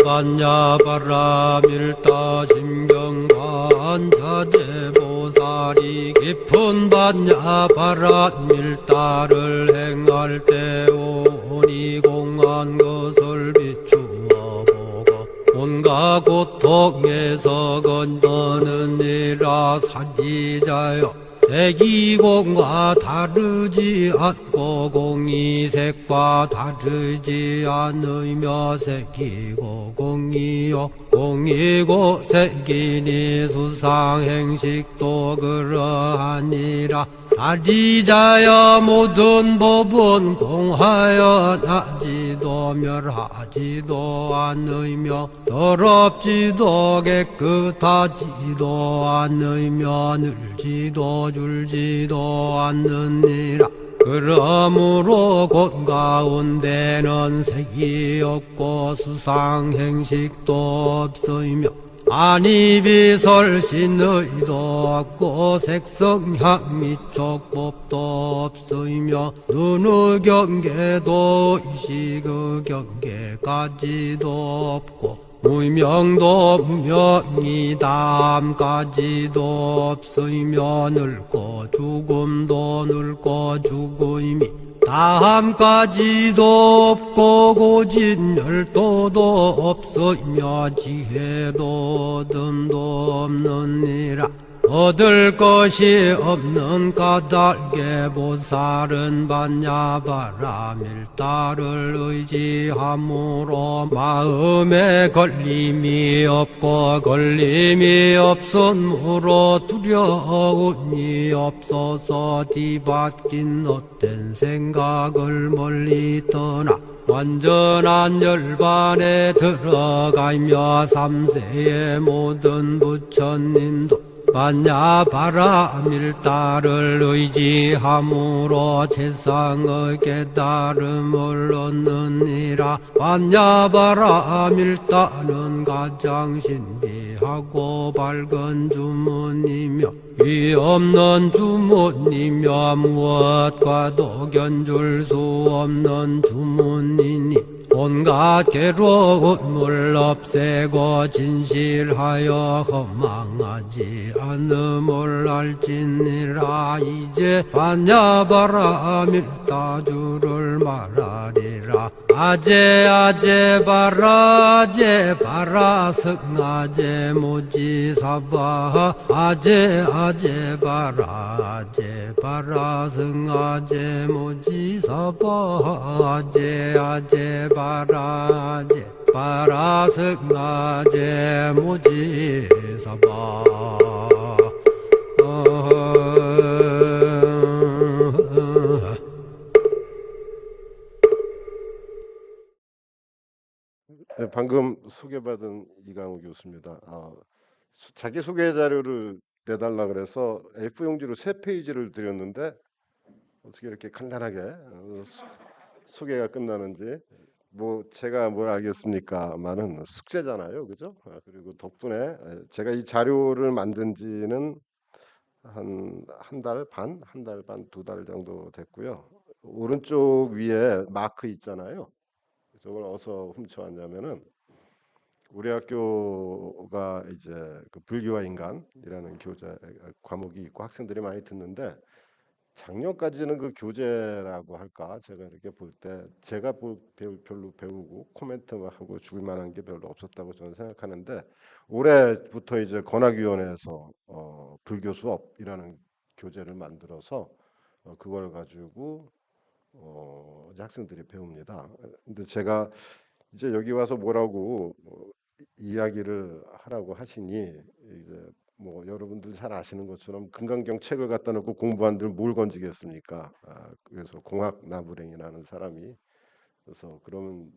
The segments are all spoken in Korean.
반야바라 밀다 심경반자재보살이 깊은 반야바라 밀다를 행할 때 오니 공한 것을 비추어 보고 온갖 고통에서 건너느니라. 사리자여, 색이공과 다르지 않고 공이색과 다르지 않으며 색이고 공이요 공이고 색이니 수상행식도 그러하니라. 사리자여, 모든 법은 공하여 나지도 멸하지도 않으며 더럽지도 깨끗하지도 않으며 늘지도 줄지도 않느니라. 그러므로 곧 가운데는 색이 없고 수상행식도 없으며 안이비설신의도 없고 색성향 미촉법도 없으며 눈의 경계도 의식의 경계까지도 없고 무명도 무명이담까지도 없으며 늙고 죽음도 늙고 죽음이 다함까지도 없고 고진열도도 없으며 지혜도 듬도 없느니라. 얻을 것이 없는 까닭에 보살은 반야바라 밀다를 의지함으로 마음에 걸림이 없고 걸림이 없으므로 두려움이 없어서 뒤바뀐 헛된 생각을 멀리 떠나 완전한 열반에 들어가며 삼세의 모든 부처님도 반야바라 밀다를 의지함으로 세상의 깨달음을 얻느니라. 반야바라 밀다는 가장 신비하고 밝은 주문이며 위 없는 주문이며 무엇과도 견줄 수 없는 주문이니 온갖 괴로움을 없애고 진실하여 허망하지 않음을 알지니라. 이제 반야바라 밀다주를 말하리라. 아제 아제 바라 아제 바라 승아제 모지사바 아제 아제 바라 아제 바라 승아제 모지사바 아제 아제 바라 아제 바라 승아제 모지사바. 네, 방금 소개받은 이강우 교수입니다. 자기소개 자료를 내달라 그래서 A4용지로 3페이지를 드렸는데 어떻게 이렇게 간단하게 소개가 끝나는지 뭐 제가 뭘 알겠습니까만은 숙제잖아요, 그죠? 그리고 덕분에 제가 이 자료를 만든 지는 한 달 반, 2달 정도 됐고요. 오른쪽 위에 마크 있잖아요. 저걸 어디서 훔쳐왔냐면은 우리 학교가 이제 그 불교와 인간이라는 교재 과목이 있고 학생들이 많이 듣는데 작년까지는 그 교재라고 할까 제가 이렇게 볼 때 제가 별로 배우고 코멘트하고 줄 만한 게 별로 없었다고 저는 생각하는데 올해부터 이제 건학위원회에서 불교 수업이라는 교재를 만들어서 그걸 가지고 이제 학생들이 배웁니다. 근데 제가 이제 여기 와서 뭐라고 이야기를 하라고 하시니 이제 뭐 여러분들 잘 아시는 것처럼 금강경 책을 갖다 놓고 공부한들 뭘 건지겠습니까? 그래서 공학나무랭이라는 사람이 그래서 그러면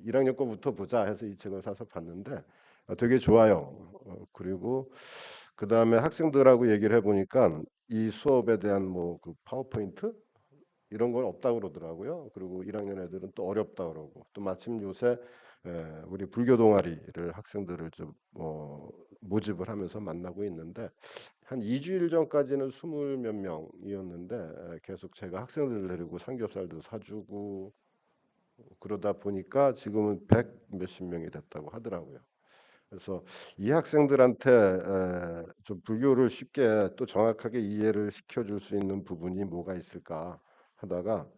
1학년 거부터 보자 해서 이 책을 사서 봤는데 되게 좋아요. 그리고 그 다음에 학생들하고 얘기를 해보니까 이 수업에 대한 뭐 그 파워포인트 이런 건 없다고 그러더라고요. 그리고 1학년 애들은 또 어렵다 그러고 또 마침 요새 우리 불교 동아리를 학생들을 좀 모집을 하면서 만나고 있는데 한 2주일 전까지는 20 몇 명이었는데 계속 제가 학생들을 데리고 삼겹살도 사주고 그러다 보니까 지금은 100 몇십 명이 됐다고 하더라고요. 그래서 이 학생들한테 좀 불교를 쉽게 또 정확하게 이해를 시켜줄 수 있는 부분이 뭐가 있을까 하다가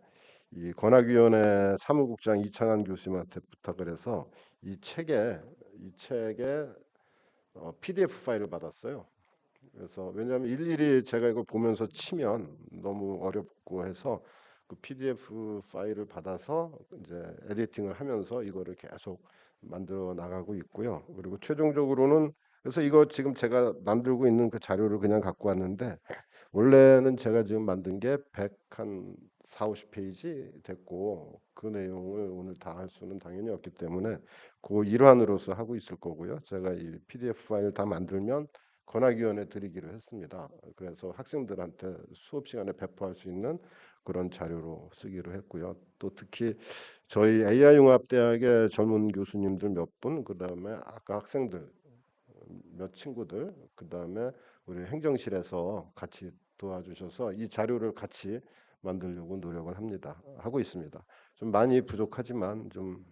이 권학위원회 사무국장 이창한 교수님한테 부탁을 해서 이 책에 PDF 파일을 받았어요. 그래서 왜냐하면 일일이 제가 이걸 보면서 치면 너무 어렵고 해서 그 PDF 파일을 받아서 이제 에디팅을 하면서 이거를 계속 만들어 나가고 있고요. 그리고 최종적으로는 그래서 이거 지금 제가 만들고 있는 그 자료를 그냥 갖고 왔는데 원래는 제가 지금 만든 게 100한 4, 50페이지 됐고 그 내용을 오늘 다 할 수는 당연히 없기 때문에 그 일환으로서 하고 있을 거고요. 제가 이 PDF 파일 다 만들면 권학위원회 드리기로 했습니다. 그래서 학생들한테 수업 시간에 배포할 수 있는 그런 자료로 쓰기로 했고요. 또 특히 저희 AI융합대학의 젊은 교수님들 몇 분, 그다음에 아까 학생들 몇 친구들, 그다음에 우리 행정실에서 같이 도와주셔서 이 자료를 같이 만들려고 노력을 하고 있습니다. 좀 많이 부족하지만 좀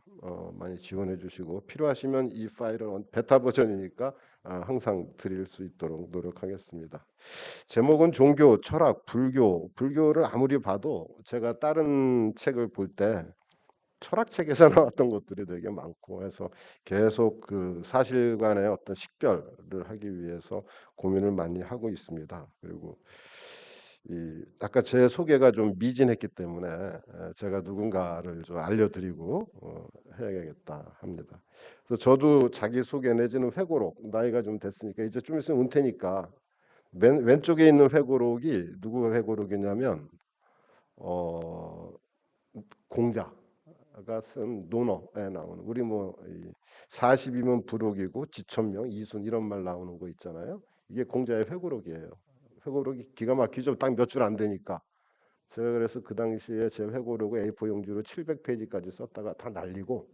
많이 지원해 주시고 필요하시면 이 파일은 베타 버전이니까 항상 드릴 수 있도록 노력하겠습니다. 제목은 종교, 철학, 불교를 아무리 봐도 제가 다른 책을 볼때 철학책에서 나왔던 것들이 되게 많고 해서 계속 그 사실관의 어떤 식별을 하기 위해서 고민을 많이 하고 있습니다. 그리고 이 아까 제 소개가 좀 미진했기 때문에 제가 누군가를 좀 알려드리고 해야겠다 합니다. 그래서 저도 자기 소개 내지는 회고록 나이가 좀 됐으니까 이제 좀 있으면 은퇴니까 맨 왼쪽에 있는 회고록이 누구 회고록이냐면 어, 공자가 쓴 논어에 나오는 우리 뭐 40이면 부록이고 지천명 이순 이런 말 나오는 거 있잖아요. 이게 공자의 회고록이에요. 회고록이 기가 막히죠. 딱 몇 줄 안 되니까. 제가 그래서 그 당시에 제 회고록을 A4 용지로 700페이지까지 썼다가 다 날리고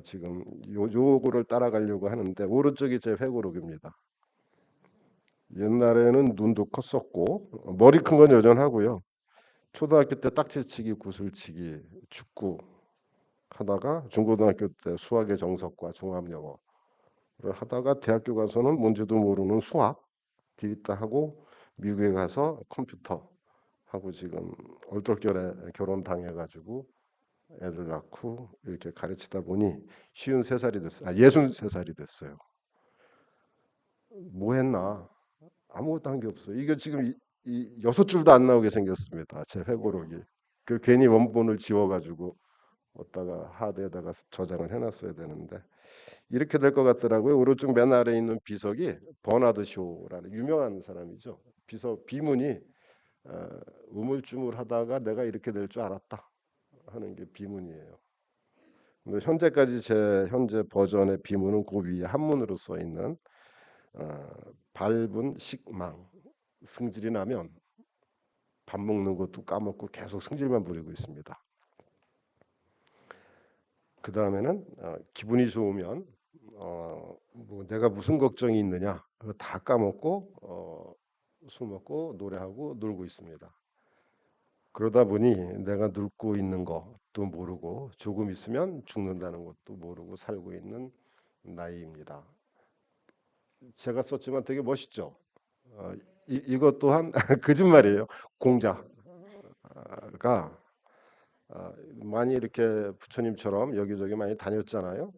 지금 요거를 따라가려고 하는데 오른쪽이 제 회고록입니다. 옛날에는 눈도 컸었고 머리 큰 건 여전하고요. 초등학교 때 딱지치기, 구슬치기, 축구 하다가 중고등학교 때 수학의 정석과 종합영어를 하다가 대학교 가서는 뭔지도 모르는 수학 디리다 하고 미국에 가서 컴퓨터 하고 지금 얼떨결에 결혼 당해가지고 애들 낳고 이렇게 가르치다 보니 53살이 됐어요. 63살이 됐어요. 뭐 했나? 아무것도 한 게 없어요. 이게 지금 이 6줄도 안 나오게 생겼습니다. 제 회고록이. 그 괜히 원본을 지워가지고 어디다가 하드에다가 저장을 해놨어야 되는데 이렇게 될 것 같더라고요. 오른쪽 맨 아래에 있는 비석이 버나드 쇼라는 유명한 사람이죠. 비문이 어, 우물쭈물하다가 내가 이렇게 될 줄 알았다 하는 게 비문이에요. 근데 현재까지 제 현재 버전의 비문은 그 위에 한문으로 써 있는 어, 밟은 식망 승질이 나면 밥 먹는 것도 까먹고 계속 승질만 부리고 있습니다. 그 다음에는 기분이 좋으면 뭐 내가 무슨 걱정이 있느냐 그거 다 까먹고 술 먹고 노래하고 놀고 있습니다. 그러다 보니 내가 늙고 있는 것도 모르고 조금 있으면 죽는다는 것도 모르고 살고 있는 나이입니다. 제가 썼지만 되게 멋있죠. 이것 또한 거짓말이에요. 공자가 많이 이렇게 부처님처럼 여기저기 많이 다녔잖아요.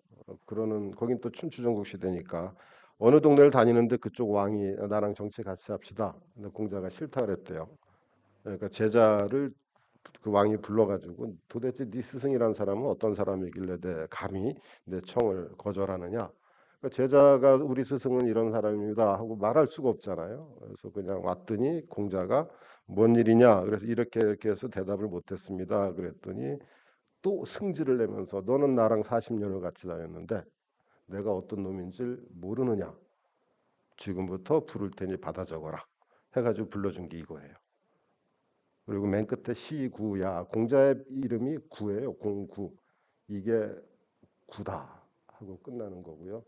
그러는 거긴 또 춘추전국 시대니까 어느 동네를 다니는데 그쪽 왕이 나랑 정치 같이 합시다. 근데 공자가 싫다 그랬대요. 그러니까 제자를 그 왕이 불러가지고 도대체 네 스승이란 사람은 어떤 사람이길래 내 감히 내 청을 거절하느냐. 그러니까 제자가 우리 스승은 이런 사람입니다 하고 말할 수가 없잖아요. 그래서 그냥 왔더니 공자가 뭔 일이냐. 그래서 이렇게 해서 대답을 못했습니다. 그랬더니 또 승질을 내면서 너는 나랑 40년을 같이 다녔는데 내가 어떤 놈인지 모르느냐. 지금부터 부를 테니 받아 적어라. 해가지고 불러준 게 이거예요. 그리고 맨 끝에 시구야 공자의 이름이 구예요. 공구 이게 구다 하고 끝나는 거고요.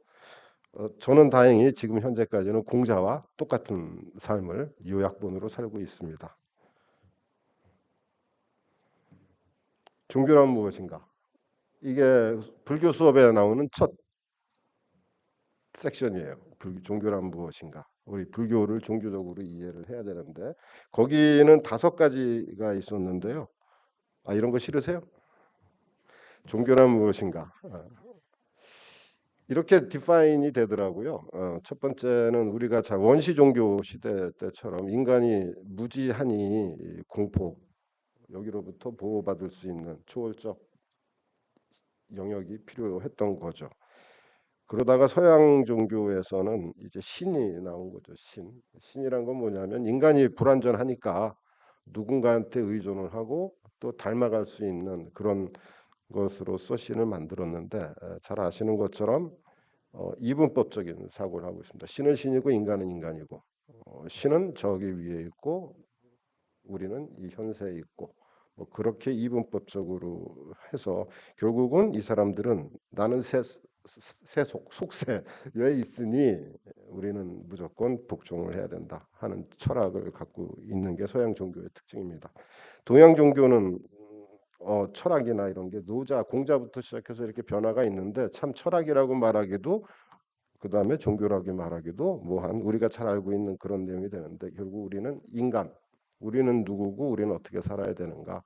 저는 다행히 지금 현재까지는 공자와 똑같은 삶을 요약본으로 살고 있습니다. 종교란 무엇인가? 이게 불교 수업에 나오는 첫 섹션이에요. 종교란 무엇인가? 우리 불교를 종교적으로 이해를 해야 되는데 거기는 5가지가 있었는데요. 아, 이런 거 싫으세요? 종교란 무엇인가? 이렇게 디파인이 되더라고요. 첫 번째는 우리가 잘 원시 종교 시대 때처럼 인간이 무지하니 이 공포 여기로부터 보호받을 수 있는 초월적 영역이 필요했던 거죠. 그러다가 서양 종교에서는 이제 신이 나온 거죠. 신이란 건 뭐냐면 인간이 불완전하니까 누군가한테 의존을 하고 또 닮아갈 수 있는 그런 것으로서 신을 만들었는데 잘 아시는 것처럼 이분법적인 사고를 하고 있습니다. 신은 신이고 인간은 인간이고 신은 저기 위에 있고 우리는 이 현세에 있고 뭐 그렇게 이분법적으로 해서 결국은 이 사람들은 나는 속세에 있으니 우리는 무조건 복종을 해야 된다 하는 철학을 갖고 있는 게 서양 종교의 특징입니다. 동양 종교는 철학이나 이런 게 노자, 공자부터 시작해서 이렇게 변화가 있는데 참 철학이라고 말하기도 그다음에 종교라고 말하기도 뭐한 우리가 잘 알고 있는 그런 내용이 되는데 결국 우리는 인간, 우리는 누구고 우리는 어떻게 살아야 되는가,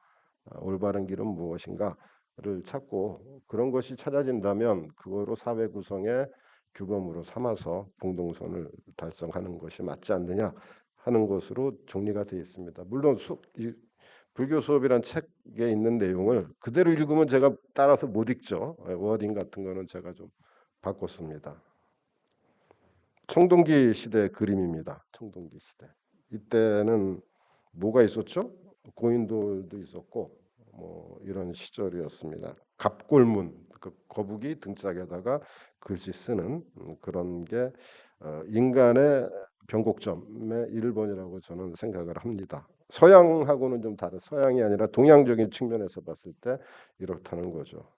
올바른 길은 무엇인가를 찾고 그런 것이 찾아진다면 그거로 사회 구성의 규범으로 삼아서 공동선을 달성하는 것이 맞지 않느냐 하는 것으로 정리가 되어 있습니다. 물론 이 불교 수업이란 책에 있는 내용을 그대로 읽으면 제가 따라서 못 읽죠. 워딩 같은 거는 제가 좀 바꿨습니다. 청동기 시대 그림입니다. 청동기 시대. 이때는 뭐가 있었죠? 고인돌도 있었고 뭐 이런 시절이었습니다. 갑골문 그 거북이 등짝에다가 글씨 쓰는 그런 게 인간의 변곡점의 1번이라고 저는 생각을 합니다. 서양하고는 좀 다른 서양이 아니라 동양적인 측면에서 봤을 때 이렇다는 거죠.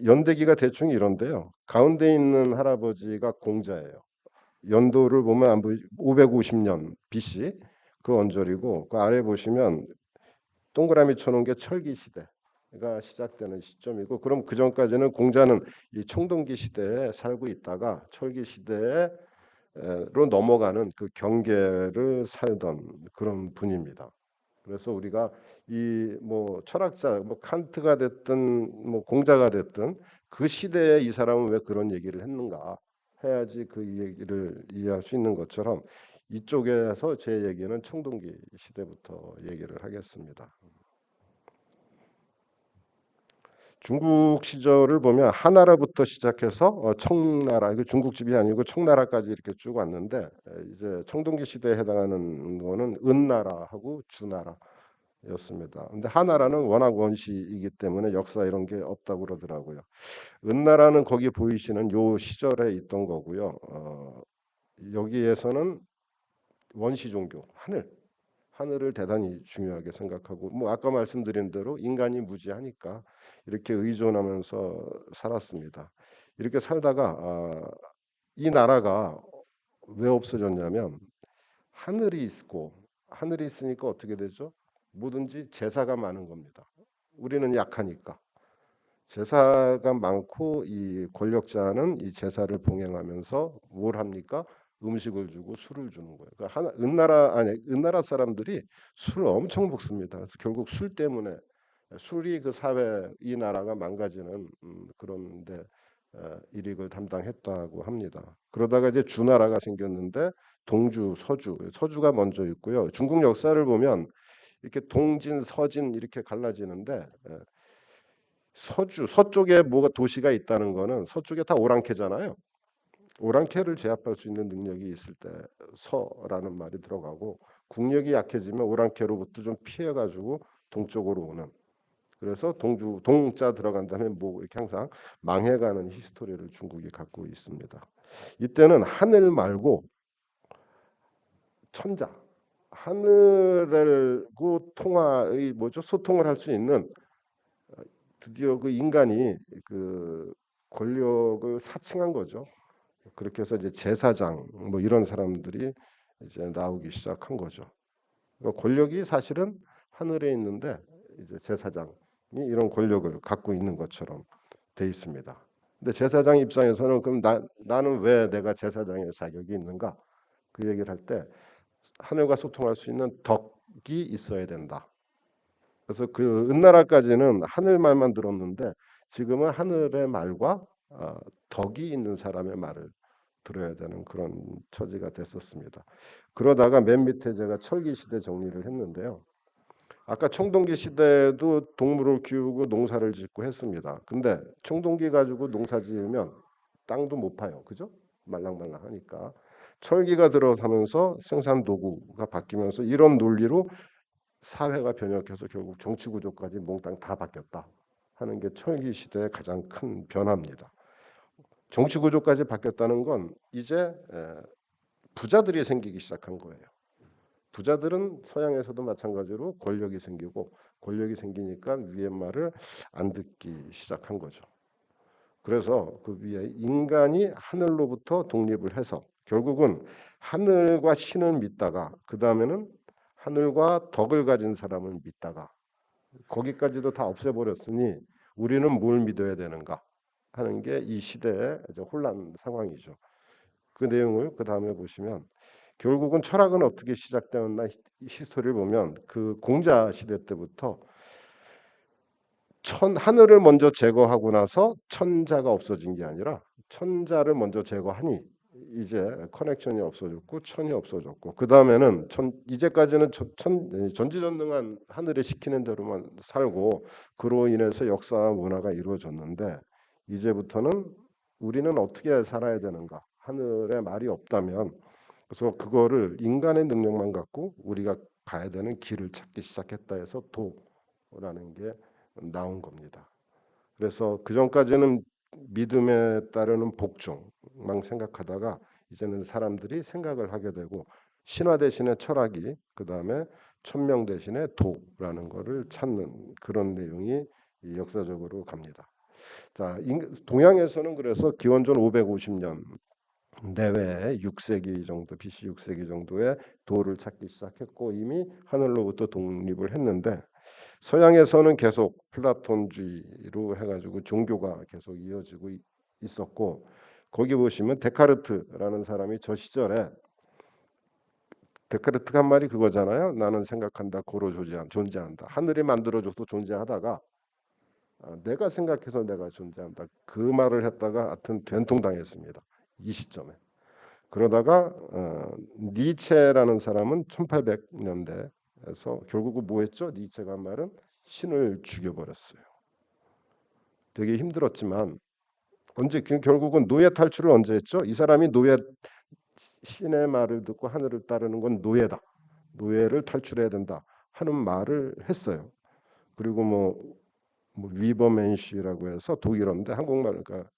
연대기가 대충 이런데요. 가운데 있는 할아버지가 공자예요. 연도를 보면 안 보이 550년 BC 그 언저리고 그 아래 보시면 동그라미 쳐놓은 게 철기 시대가 시작되는 시점이고 그럼 그 전까지는 공자는 이 청동기 시대에 살고 있다가 철기 시대로 넘어가는 그 경계를 살던 그런 분입니다. 그래서 우리가 이 뭐 철학자 뭐 칸트가 됐든 뭐 공자가 됐든 그 시대에 이 사람은 왜 그런 얘기를 했는가 해야지 그 얘기를 이해할 수 있는 것처럼 이쪽에서 제 얘기는 청동기 시대부터 얘기를 하겠습니다. 중국 시절을 보면 하나라부터 시작해서 청나라, 이거 중국집이 아니고 청나라까지 이렇게 쭉 왔는데 이제 청동기 시대에 해당하는 거는 은나라하고 주나라였습니다. 근데 하나라는 워낙 원시이기 때문에 역사 이런 게 없다고 그러더라고요. 은나라는 거기 보이시는 요 시절에 있던 거고요. 여기에서는 원시 종교 하늘을 대단히 중요하게 생각하고 뭐 아까 말씀드린 대로 인간이 무지하니까 이렇게 의존하면서 살았습니다. 이렇게 살다가 이 나라가 왜 없어졌냐면 하늘이 있고 하늘이 있으니까 어떻게 되죠? 뭐든지 제사가 많은 겁니다. 우리는 약하니까 제사가 많고 이 권력자는 이 제사를 봉행하면서 뭘 합니까? 음식을 주고 술을 주는 거예요. 그러니까 은나라 사람들이 술을 엄청 먹습니다. 그래서 결국 술 때문에 술이 그 사회 이 나라가 망가지는 그런데 일익을 담당했다고 합니다. 그러다가 이제 주나라가 생겼는데 동주, 서주가 먼저 있고요. 중국 역사를 보면 이렇게 동진, 서진 이렇게 갈라지는데 서쪽에 뭐가 도시가 있다는 거는 서쪽에 다 오랑캐잖아요. 오랑캐를 제압할 수 있는 능력이 있을 때 서라는 말이 들어가고 국력이 약해지면 오랑캐로부터 좀 피해가지고 동쪽으로 오는. 그래서 동자 들어간 다음에 뭐 이렇게 항상 망해가는 히스토리를 중국이 갖고 있습니다. 이때는 하늘 말고 천자, 하늘을고 통화의 뭐죠 소통을 할 수 있는 드디어 그 인간이 그 권력을 사칭한 거죠. 그렇게 해서 이제 제사장 뭐 이런 사람들이 이제 나오기 시작한 거죠. 그러니까 권력이 사실은 하늘에 있는데 이제 제사장 이런 권력을 갖고 있는 것처럼 돼 있습니다. 근데 제사장 입장에서는 그럼 나는 왜 내가 제사장의 자격이 있는가? 그 얘기를 할 때 하늘과 소통할 수 있는 덕이 있어야 된다. 그래서 그 은나라까지는 하늘 말만 들었는데 지금은 하늘의 말과 덕이 있는 사람의 말을 들어야 되는 그런 처지가 됐었습니다. 그러다가 맨 밑에 제가 철기 시대 정리를 했는데요. 아까 청동기 시대에도 동물을 키우고 농사를 짓고 했습니다. 근데 청동기 가지고 농사 지으면 땅도 못 파요. 그죠? 말랑말랑하니까. 철기가 들어서면서 생산 도구가 바뀌면서 이런 논리로 사회가 변혁해서 결국 정치 구조까지 몽땅 다 바뀌었다 하는 게 철기 시대의 가장 큰 변화입니다. 정치 구조까지 바뀌었다는 건 이제 부자들이 생기기 시작한 거예요. 부자들은 서양에서도 마찬가지로 권력이 생기고 권력이 생기니까 위의 말을 안 듣기 시작한 거죠. 그래서 그 위에 인간이 하늘로부터 독립을 해서 결국은 하늘과 신을 믿다가 그 다음에는 하늘과 덕을 가진 사람을 믿다가 거기까지도 다 없애버렸으니 우리는 뭘 믿어야 되는가 하는 게 이 시대의 혼란 상황이죠. 그 내용을 그 다음에 보시면 결국은 철학은 어떻게 시작되었나 히스토리를 보면 그 공자 시대 때부터 하늘을 먼저 제거하고 나서 천자가 없어진 게 아니라 천자를 먼저 제거하니 이제 커넥션이 없어졌고 천이 없어졌고 그 다음에는 이제까지는 전지전능한 하늘에 시키는 대로만 살고 그로 인해서 역사와 문화가 이루어졌는데 이제부터는 우리는 어떻게 살아야 되는가 하늘에 말이 없다면 그래서 그거를 인간의 능력만 갖고 우리가 가야 되는 길을 찾기 시작했다 해서 도라는 게 나온 겁니다. 그래서 그 전까지는 믿음에 따르는 복종만 생각하다가 이제는 사람들이 생각을 하게 되고 신화 대신에 철학이 그 다음에 천명 대신에 도라는 것을 찾는 그런 내용이 역사적으로 갑니다. 자, 동양에서는 그래서 기원전 550년 내외에 6세기 정도 BC 6세기 정도에 도를 찾기 시작했고 이미 하늘로부터 독립을 했는데 서양에서는 계속 플라톤주의로 해가지고 종교가 계속 이어지고 있었고 거기 보시면 데카르트라는 사람이 저 시절에 데카르트가 한 말이 그거잖아요. 나는 생각한다 고로 존재한다. 하늘이 만들어줘도 존재하다가 내가 생각해서 내가 존재한다. 그 말을 했다가 하여튼 된통당했습니다. 이 시점에. 그러다가 니체라는 사람은 1800년대에서 결국은 뭐했죠? 니체가 한 말은 신을 죽여버렸어요. 되게 힘들었지만 결국은 노예 탈출을 언제 했죠? 이 사람이 신의 말을 듣고 하늘을 따르는 건 노예다. 노예를 탈출해야 된다 하는 말을 했어요. 그리고 뭐 위버맨시라고 해서 독일어인데 한국말 그러니까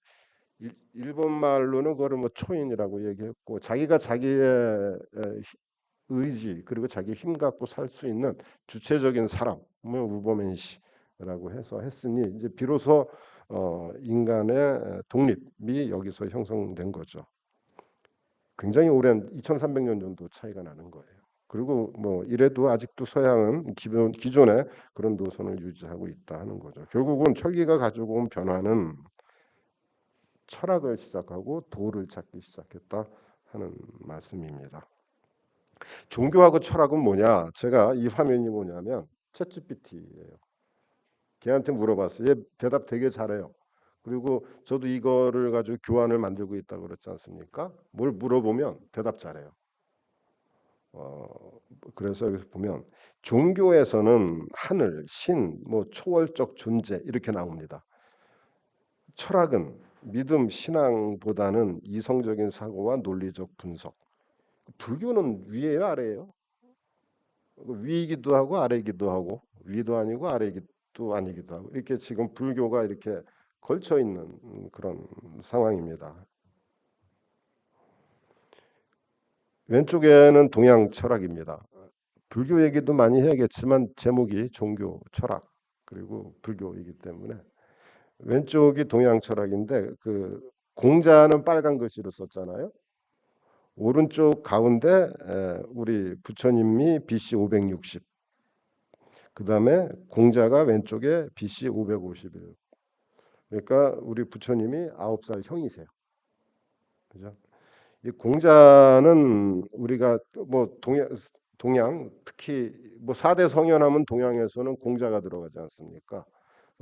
일본 말로는 그거를 뭐 초인이라고 얘기했고 자기가 자기의 의지 그리고 자기 힘 갖고 살 수 있는 주체적인 사람 뭐 우버맨시라고 해서 했으니 이제 비로소 인간의 독립이 여기서 형성된 거죠. 굉장히 오랜 2300년 정도 차이가 나는 거예요. 그리고 뭐 이래도 아직도 서양은 기존의 그런 노선을 유지하고 있다 하는 거죠. 결국은 철기가 가지고 온 변화는 철학을 시작하고 도를 찾기 시작했다 하는 말씀입니다. 종교하고 철학은 뭐냐? 제가 이 화면이 뭐냐면 챗GPT예요. 걔한테 물어봤어요. 얘 대답 되게 잘해요. 그리고 저도 이거를 가지고 교환을 만들고 있다고 그랬지 않습니까? 뭘 물어보면 대답 잘해요. 그래서 여기서 보면 종교에서는 하늘, 신, 뭐 초월적 존재 이렇게 나옵니다. 철학은 믿음, 신앙보다는 이성적인 사고와 논리적 분석. 불교는 위예요, 아래예요? 위이기도 하고 아래이기도 하고 위도 아니고 아래이기도 아니기도 하고 이렇게 지금 불교가 이렇게 걸쳐 있는 그런 상황입니다. 왼쪽에는 동양 철학입니다. 불교 얘기도 많이 해야겠지만 제목이 종교, 철학 그리고 불교이기 때문에 왼쪽이 동양 철학인데 그 공자는 빨간 글씨로 썼잖아요. 오른쪽 가운데 우리 부처님이 BC 560 그 다음에 공자가 왼쪽에 BC 551. 그러니까 우리 부처님이 9살 형이세요. 그죠? 이 공자는 우리가 뭐 동양 특히 뭐 4대 성현하면 동양에서는 공자가 들어가지 않습니까?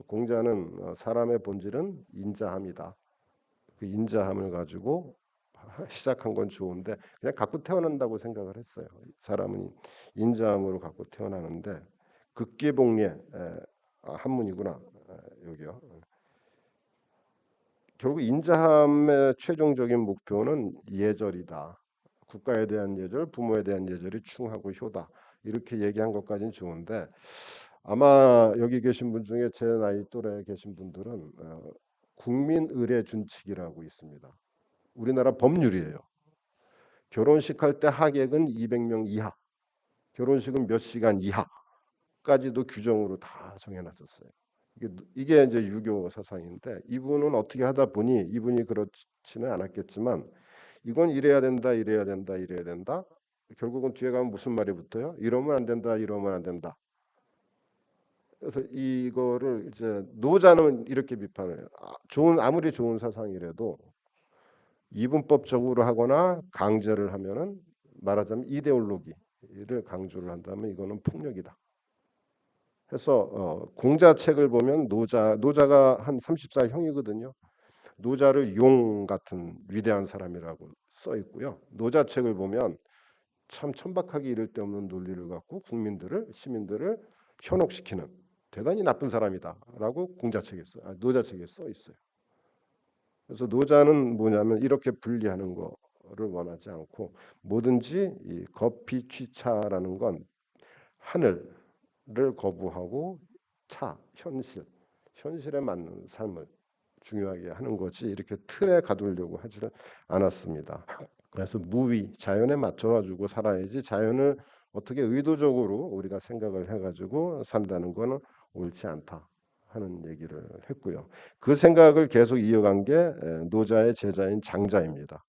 공자는 사람의 본질은 인자함이다. 그 인자함을 가지고 시작한 건 좋은데 그냥 갖고 태어난다고 생각을 했어요. 사람은 인자함으로 갖고 태어나는데 극기복례 한문이구나 여기요. 결국 인자함의 최종적인 목표는 예절이다. 국가에 대한 예절, 부모에 대한 예절이 충하고 효다. 이렇게 얘기한 것까지는 좋은데 아마 여기 계신 분 중에 제 나이 또래 계신 분들은 국민 의례 준칙이라고 있습니다. 우리나라 법률이에요. 결혼식 할 때 하객은 200명 이하, 결혼식은 몇 시간 이하까지도 규정으로 다 정해놨었어요. 이게 이제 유교 사상인데 이분은 어떻게 하다 보니 이분이 그렇지는 않았겠지만 이건 이래야 된다, 이래야 된다, 이래야 된다. 결국은 뒤에 가면 무슨 말이 붙어요? 이러면 안 된다, 이러면 안 된다. 그래서 이거를 이제 노자는 이렇게 비판해요. 아무리 좋은 사상이라도 이분법적으로 하거나 강제를 하면은 말하자면 이데올로기를 강조를 한다면 이거는 폭력이다. 해서 공자책을 보면 노자가 한 30살 형이거든요. 노자를 용 같은 위대한 사람이라고 써 있고요. 노자책을 보면 참 천박하게 이를 데 없는 논리를 갖고 시민들을 현혹시키는 대단히 나쁜 사람이다라고 노자책에 써 있어요. 그래서 노자는 뭐냐면 이렇게 분리하는 거를 원하지 않고 뭐든지 이 거피취차라는 건 하늘을 거부하고 현실에 맞는 삶을 중요하게 하는 거지 이렇게 틀에 가두려고 하지는 않았습니다. 그래서 무위 자연에 맞춰가지고 살아야지 자연을 어떻게 의도적으로 우리가 생각을 해가지고 산다는 거는 옳지 않다 하는 얘기를 했고요. 그 생각을 계속 이어간 게 노자의 제자인 장자입니다.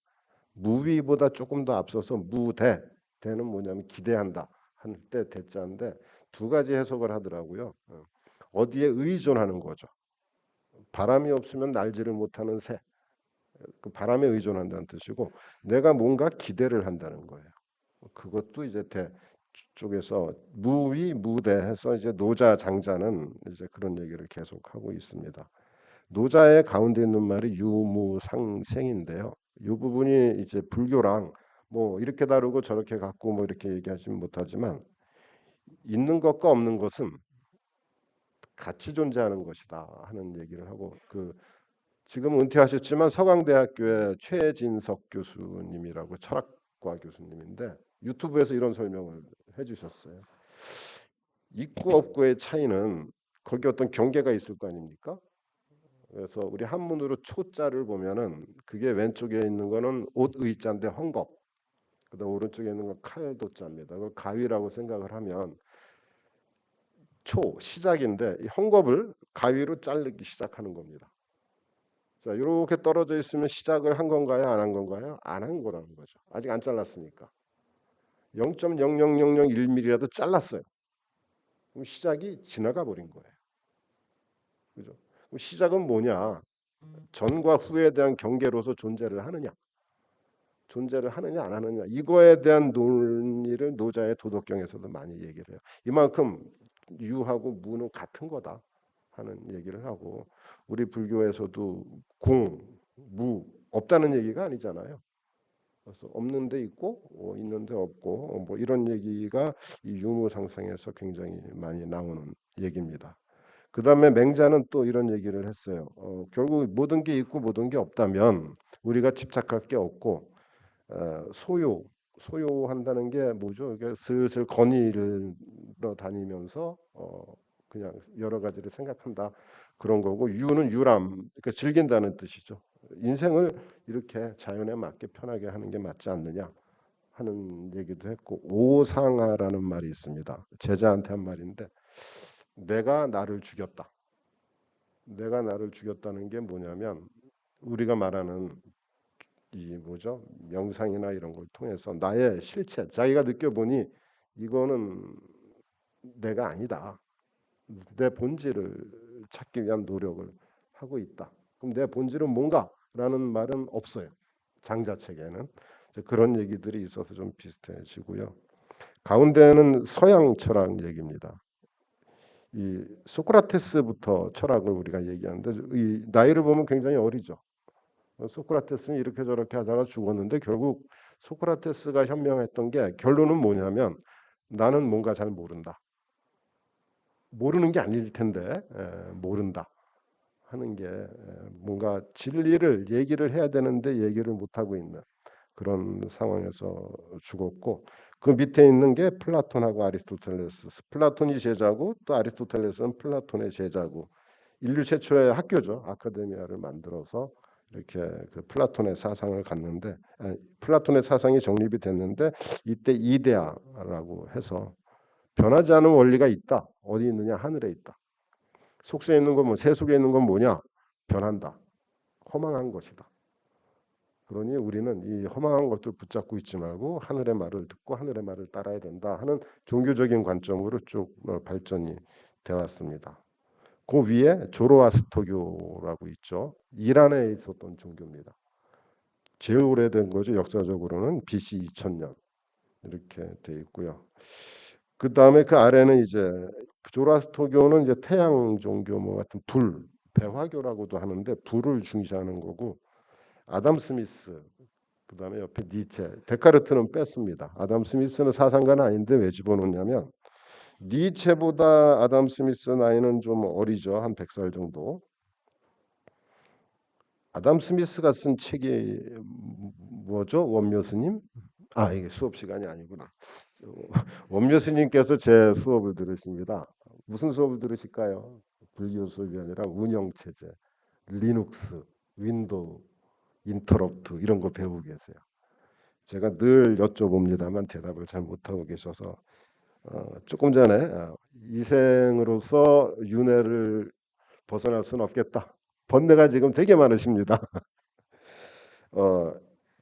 무위보다 조금 더 앞서서 무대, 대는 뭐냐면 기대한다 할 때 대자인데 두 가지 해석을 하더라고요. 어디에 의존하는 거죠. 바람이 없으면 날지를 못하는 새. 그 바람에 의존한다는 뜻이고 내가 뭔가 기대를 한다는 거예요. 그것도 이제 대 쪽에서 무위 무대해서 이제 노자 장자는 이제 그런 얘기를 계속하고 있습니다. 노자의 가운데 있는 말이 유무상생인데요. 이 부분이 이제 불교랑 뭐 이렇게 다루고 저렇게 갖고 뭐 이렇게 얘기하지는 못하지만 있는 것과 없는 것은 같이 존재하는 것이다 하는 얘기를 하고 지금 은퇴하셨지만 서강대학교의 최진석 교수님이라고 철학과 교수님인데 유튜브에서 이런 설명을 해주셨어요. 있고 없고의 차이는 거기 어떤 경계가 있을 거 아닙니까? 그래서 우리 한문으로 초자를 보면은 그게 왼쪽에 있는 거는 옷 의자인데 헝겊. 그다음 오른쪽에 있는 건 칼도자입니다. 그걸 가위라고 생각을 하면 시작인데 이 헝겊을 가위로 자르기 시작하는 겁니다. 자, 이렇게 떨어져 있으면 시작을 한 건가요? 안 한 건가요? 안 한 거라는 거죠. 아직 안 잘랐으니까. 0.00001mm라도 잘랐어요. 그럼 시작이 지나가 버린 거예요. 그죠? 그럼 시작은 뭐냐? 전과 후에 대한 경계로서 존재를 하느냐 안 하느냐 이거에 대한 논의를 노자의 도덕경에서도 많이 얘기를 해요. 이만큼 유하고 무는 같은 거다 하는 얘기를 하고 우리 불교에서도 무 없다는 얘기가 아니잖아요. 그래서 없는 데 있고 있는 데 없고 뭐 이런 얘기가 이 유무상생에서 굉장히 많이 나오는 얘기입니다. 그 다음에 맹자는 또 이런 얘기를 했어요. 결국 모든 게 있고 모든 게 없다면 우리가 집착할 게 없고 소요한다는 게 뭐죠? 이게 슬슬 건의를 다니면서 그냥 여러 가지를 생각한다 그런 거고 유는 유람 그러니까 즐긴다는 뜻이죠. 인생을 이렇게 자연에 맞게 편하게 하는 게 맞지 않느냐 하는 얘기도 했고 오상아라는 말이 있습니다. 제자한테 한 말인데 내가 나를 죽였다. 내가 나를 죽였다는 게 뭐냐면 우리가 말하는 이 뭐죠? 명상이나 이런 걸 통해서 나의 실체, 자기가 느껴보니 이거는 내가 아니다. 내 본질을 찾기 위한 노력을 하고 있다. 그럼 내 본질은 뭔가라는 말은 없어요. 장자책에는 그런 얘기들이 있어서 좀 비슷해지고요. 가운데는 서양 철학 얘기입니다. 이 소크라테스부터 철학을 우리가 얘기하는데 이 나이를 보면 굉장히 어리죠. 소크라테스는 이렇게 저렇게 하다가 죽었는데 결국 소크라테스가 현명했던 게 결론은 뭐냐면 나는 뭔가 잘 모른다. 모르는 게 아닐 텐데 모른다 하는 게 뭔가 진리를 얘기를 해야 되는데 얘기를 못 하고 있는 그런 상황에서 죽었고 그 밑에 있는 게 플라톤하고 아리스토텔레스. 플라톤이 제자고 또 아리스토텔레스는 플라톤의 제자고 인류 최초의 학교죠. 아카데미아를 만들어서 이렇게 그 플라톤의 사상을 갖는데 플라톤의 사상이 정립이 됐는데 이때 이데아라고 해서 변하지 않은 원리가 있다. 어디 있느냐? 하늘에 있다. 속세에 있는 건 뭐, 새 속에 있는 건 뭐냐? 변한다. 허망한 것이다. 그러니 우리는 이 허망한 것들 붙잡고 있지 말고 하늘의 말을 듣고 하늘의 말을 따라야 된다 하는 종교적인 관점으로 쭉 발전이 되어 왔습니다. 그 위에 조로아스터교라고 있죠. 이란에 있었던 종교입니다. 제일 오래된 거죠. 역사적으로는 BC 2000년 이렇게 돼 있고요. 그 다음에 그 아래는 이제 조로아스터교는 이제 태양 종교 뭐 같은 불 배화교라고도 하는데 불을 중시하는 거고 아담 스미스 그다음에 옆에 니체 데카르트는 뺐습니다. 아담 스미스는 사상가는 아닌데 왜 집어넣냐면 니체보다 아담 스미스 나이는 좀 어리죠. 한 100살 정도. 아담 스미스가 쓴 책이 뭐죠? 원묘 스님? 아 이게 수업 시간이 아니구나. 원묘 스님께서 제 수업을 들으십니다. 무슨 수업을 들으실까요? 불교 수업이 아니라 운영 체제, 리눅스, 윈도우, 인터럽트 이런 거 배우고 계세요. 제가 늘 여쭤봅니다만 대답을 잘 못하고 계셔서 조금 전에 이생으로서 윤회를 벗어날 수는 없겠다. 번뇌가 지금 되게 많으십니다. 어,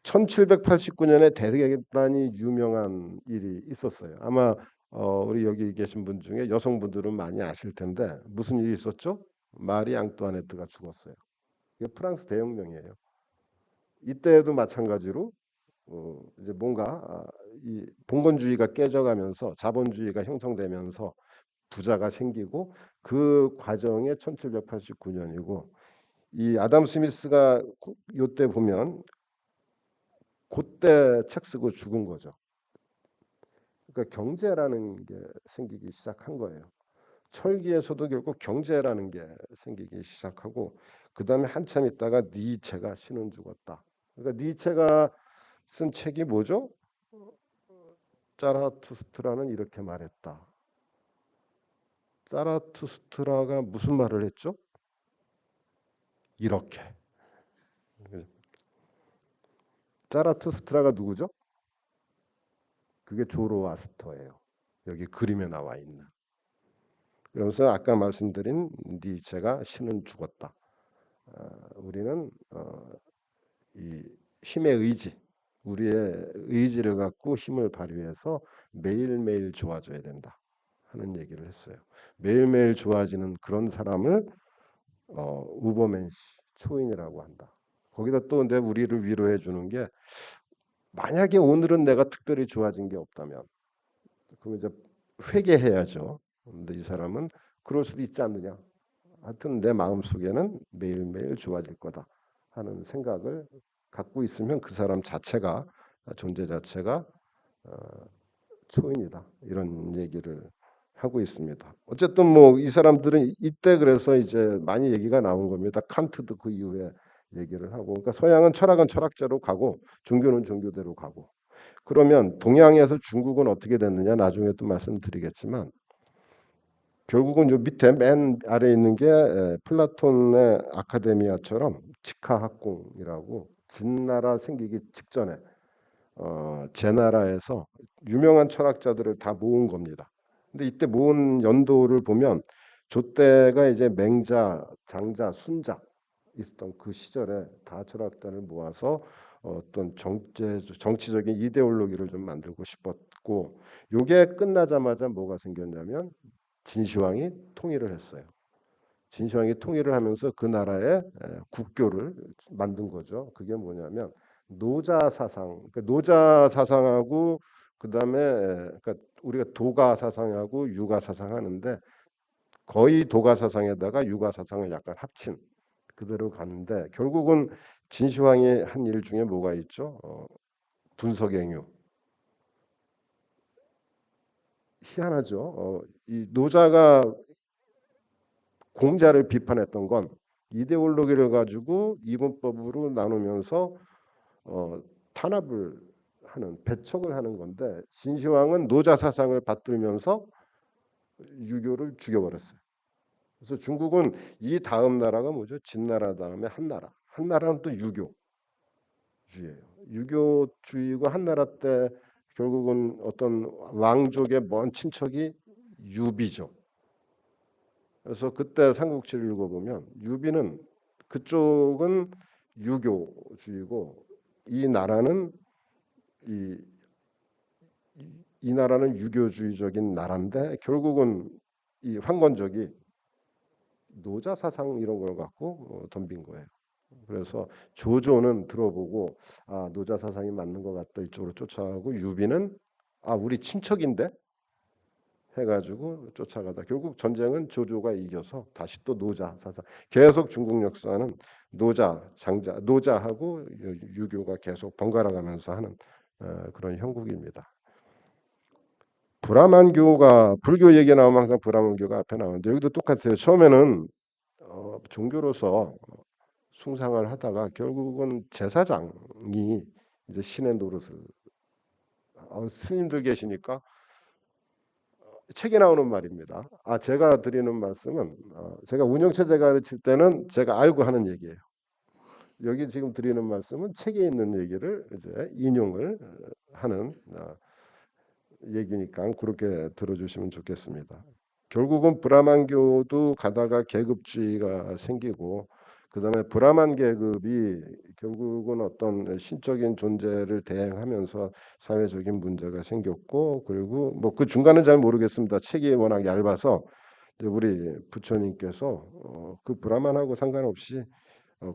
1789년에 대대단히 유명한 일이 있었어요. 아마 우리 여기 계신 분 중에 여성분들은 많이 아실 텐데 무슨 일이 있었죠? 마리 앙뚜아네트가 죽었어요. 이게 프랑스 대혁명이에요. 이때도 마찬가지로 이제 뭔가 이 봉건주의가 깨져가면서 자본주의가 형성되면서 부자가 생기고 그 과정에 1789년이고 이 아담 스미스가 요때 보면 그때 책 쓰고 죽은 거죠. 그러니까 경제라는 게 생기기 시작한 거예요. 철기에서도 결국 경제라는 게 생기기 시작하고 그 다음에 한참 있다가 니체가 신은 죽었다. 그러니까 니체가 쓴 책이 뭐죠? 자라투스트라는 이렇게 말했다. 자라투스트라가 무슨 말을 했죠? 이렇게. 자라투스트라가 누구죠? 그게 조로아스터예요. 여기 그림에 나와 있는. 그래서 아까 말씀드린 니체가 신은 죽었다. 우리는 이 힘의 의지, 우리의 의지를 갖고 힘을 발휘해서 매일매일 좋아져야 된다 하는 얘기를 했어요. 매일매일 좋아지는 그런 사람을 우버맨시 초인이라고 한다. 거기다 또 근데 우리를 위로해 주는 게 만약에 오늘은 내가 특별히 좋아진 게 없다면 그럼 이제 회개해야죠. 근데 이 사람은 그럴 수도 있지 않느냐. 하여튼 내 마음속에는 매일매일 좋아질 거다 하는 생각을 갖고 있으면 그 사람 자체가 존재 자체가 어, 초인이다. 이런 얘기를 하고 있습니다. 어쨌든 뭐 이 사람들은 이때 그래서 이제 많이 얘기가 나온 겁니다. 칸트도 그 이후에 얘기를 하고 그러니까 서양은 철학은 철학자로 가고 종교는 종교대로 가고 그러면 동양에서 중국은 어떻게 됐느냐 나중에 또 말씀드리겠지만 결국은 요 밑에 맨 아래 있는 게 플라톤의 아카데미아처럼 직하학궁이라고 진나라 생기기 직전에 제나라에서 유명한 철학자들을 다 모은 겁니다. 근데 이때 모은 연도를 보면 조때가 이제 맹자, 장자, 순자 있었던 그 시절에 다 철학자를 모아서 어떤 정치적인 이데올로기를 좀 만들고 싶었고 요게 끝나자마자 뭐가 생겼냐면 진시황이 통일을 했어요. 진시황이 통일을 하면서 그 나라의 국교를 만든 거죠. 그게 뭐냐면 노자 사상, 그러니까 노자 사상하고 그다음에 그러니까 우리가 도가 사상하고 유가 사상 하는데 거의 도가 사상에다가 유가 사상을 약간 합친 그대로 가는데 결국은 진시황이 한 일 중에 뭐가 있죠? 분석행유. 희한하죠. 이 노자가 공자를 비판했던 건 이데올로기를 가지고 이분법으로 나누면서 탄압을 하는 배척을 하는 건데 진시황은 노자 사상을 받들면서 유교를 죽여버렸어요. 그래서 중국은 이 다음 나라가 뭐죠? 진나라 다음에 한나라. 한나라는 또 유교주의예요. 유교주의고 한나라 때 결국은 어떤 왕족의 먼 친척이 유비죠. 그래서 그때 삼국지를 읽어보면 유비는 그쪽은 유교주의고 이 나라는 이, 이 나라는 유교주의적인 나라인데 결국은 이 황건적이 노자 사상 이런 걸 갖고 덤빈 거예요. 그래서 조조는 들어보고 아 노자 사상이 맞는 것 같다 이쪽으로 쫓아가고 유비는 아 우리 친척인데 해가지고 쫓아가다 결국 전쟁은 조조가 이겨서 다시 또 노자 사상 계속 중국 역사는 노자 장자 노자하고 유교가 계속 번갈아 가면서 하는 그런 형국입니다. 브라만교가 불교 얘기 나오면 항상 브라만교가 앞에 나오는데 여기도 똑같아요. 처음에는 종교로서 숭상을 하다가 결국은 제사장이 이제 신의 노릇을 스님들 계시니까 책에 나오는 말입니다. 제가 드리는 말씀은 제가 운영체제 가르칠 때는 제가 알고 하는 얘기예요. 여기 지금 드리는 말씀은 책에 있는 얘기를 이제 인용을 하는 얘기니까 그렇게 들어주시면 좋겠습니다. 결국은 브라만교도 가다가 계급주의가 생기고 그다음에 브라만 계급이 결국은 어떤 신적인 존재를 대행하면서 사회적인 문제가 생겼고 그리고 뭐 그 중간은 잘 모르겠습니다. 책이 워낙 얇아서 우리 부처님께서 그 브라만하고 상관없이 어,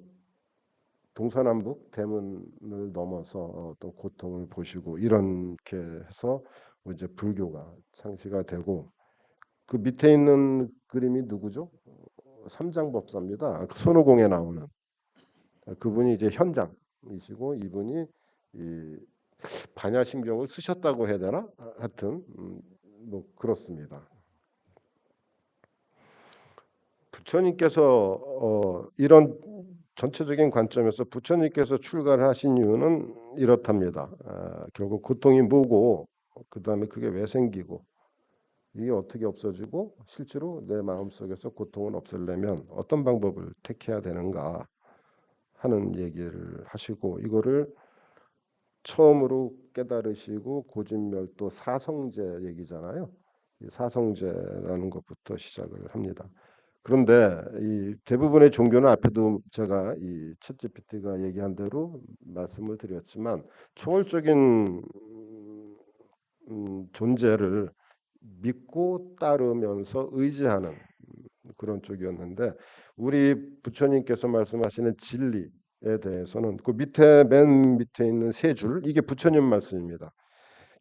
동서남북 대문을 넘어서 어떤 고통을 보시고 이렇게 해서 이제 불교가 창시가 되고 그 밑에 있는 그림이 누구죠? 삼장법사입니다. 손오공에 나오는 그분이 이제 현장이시고 이분이 이 반야심경을 쓰셨다고 해야 되나? 하여튼 뭐 그렇습니다. 부처님께서 이런 전체적인 관점에서 부처님께서 출가를 하신 이유는 이렇답니다. 결국 고통이 뭐고 그 다음에 그게 왜 생기고 이게 어떻게 없어지고 실제로 내 마음속에서 고통을 없애려면 어떤 방법을 택해야 되는가 하는 얘기를 하시고 이거를 처음으로 깨달으시고 고진멸도 사성제 얘기잖아요. 이 사성제라는 것부터 시작을 합니다. 그런데 이 대부분의 종교는 앞에도 제가 이 챗GPT가 얘기한 대로 말씀을 드렸지만 초월적인 존재를 믿고 따르면서 의지하는 그런 쪽이었는데 우리 부처님께서 말씀하시는 진리에 대해서는 그 밑에 맨 밑에 있는 세 줄 이게 부처님 말씀입니다.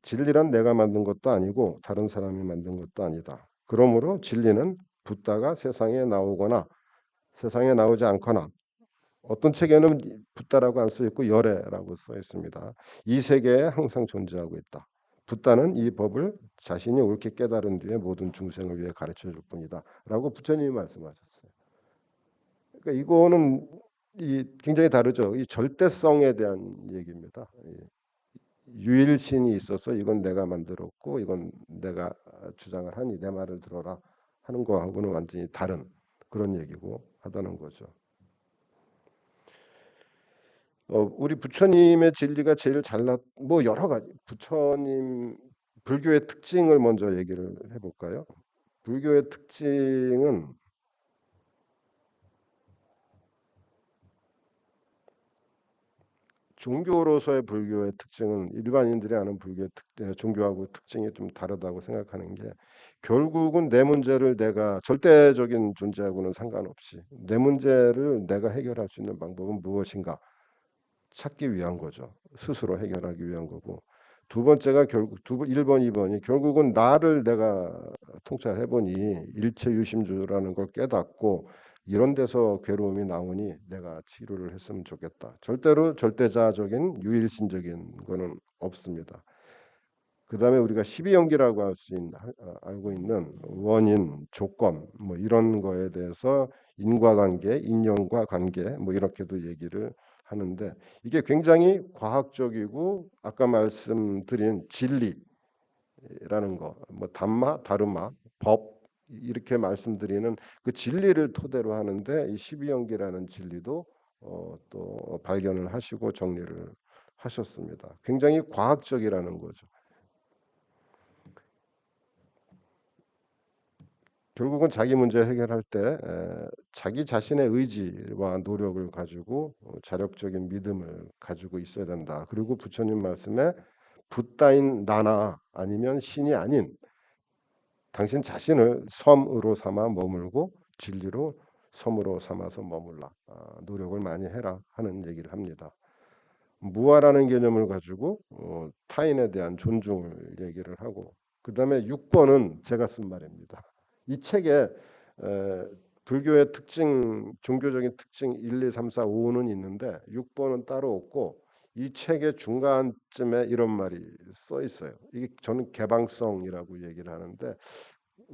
진리란 내가 만든 것도 아니고 다른 사람이 만든 것도 아니다. 그러므로 진리는 붓다가 세상에 나오거나 세상에 나오지 않거나 어떤 책에는 붓다라고 안 써 있고 열애라고 써 있습니다. 이 세계에 항상 존재하고 있다. 붓다는 이 법을 자신이 옳게 깨달은 뒤에 모든 중생을 위해 가르쳐 줄 뿐이다라고 부처님이 말씀하셨어요. 그러니까 이거는 이 굉장히 다르죠. 이 절대성에 대한 얘기입니다. 유일신이 있어서 이건 내가 만들었고 이건 내가 주장을 하니 내 말을 들어라 하는 거하고는 완전히 다른 그런 얘기고 하다는 거죠. 우리 부처님의 진리가 제일 잘났 뭐 여러 가지 부처님 불교의 특징을 먼저 얘기를 해볼까요? 불교의 특징은 종교로서의 불교의 특징은 일반인들이 아는 불교의 종교하고 특징이 좀 다르다고 생각하는 게 결국은 내 문제를 내가 절대적인 존재하고는 상관없이 내 문제를 내가 해결할 수 있는 방법은 무엇인가 찾기 위한 거죠. 스스로 해결하기 위한 거고. 두 번째가 결국 1번, 2번이 결국은 나를 내가 통찰해 보니 일체 유심주라는 걸 깨닫고 이런 데서 괴로움이 나오니 내가 치료를 했으면 좋겠다. 절대로 절대자적인 유일신적인 거는 없습니다. 그다음에 우리가 12연기라고 알고 있는 원인, 조건 뭐 이런 거에 대해서 인과관계, 인연과 관계 뭐 이렇게도 얘기를 하는데 이게 굉장히 과학적이고 아까 말씀드린 진리라는 거, 뭐 담마, 다르마, 법 이렇게 말씀드리는 그 진리를 토대로 하는데 이 12연기라는 진리도 또 발견을 하시고 정리를 하셨습니다. 굉장히 과학적이라는 거죠. 결국은 자기 문제 해결할 때 자기 자신의 의지와 노력을 가지고 자력적인 믿음을 가지고 있어야 된다. 그리고 부처님 말씀에 붓다인 나나 아니면 신이 아닌 당신 자신을 섬으로 삼아 머물고 진리로 섬으로 삼아서 머물라. 노력을 많이 해라 하는 얘기를 합니다. 무아라는 개념을 가지고 타인에 대한 존중을 얘기를 하고 그 다음에 6번은 제가 쓴 말입니다. 이 책에 불교의 특징, 종교적인 특징 1, 2, 3, 4, 5는 있는데 6번은 따로 없고 이 책의 중간쯤에 이런 말이 써 있어요. 이게 저는 개방성이라고 얘기를 하는데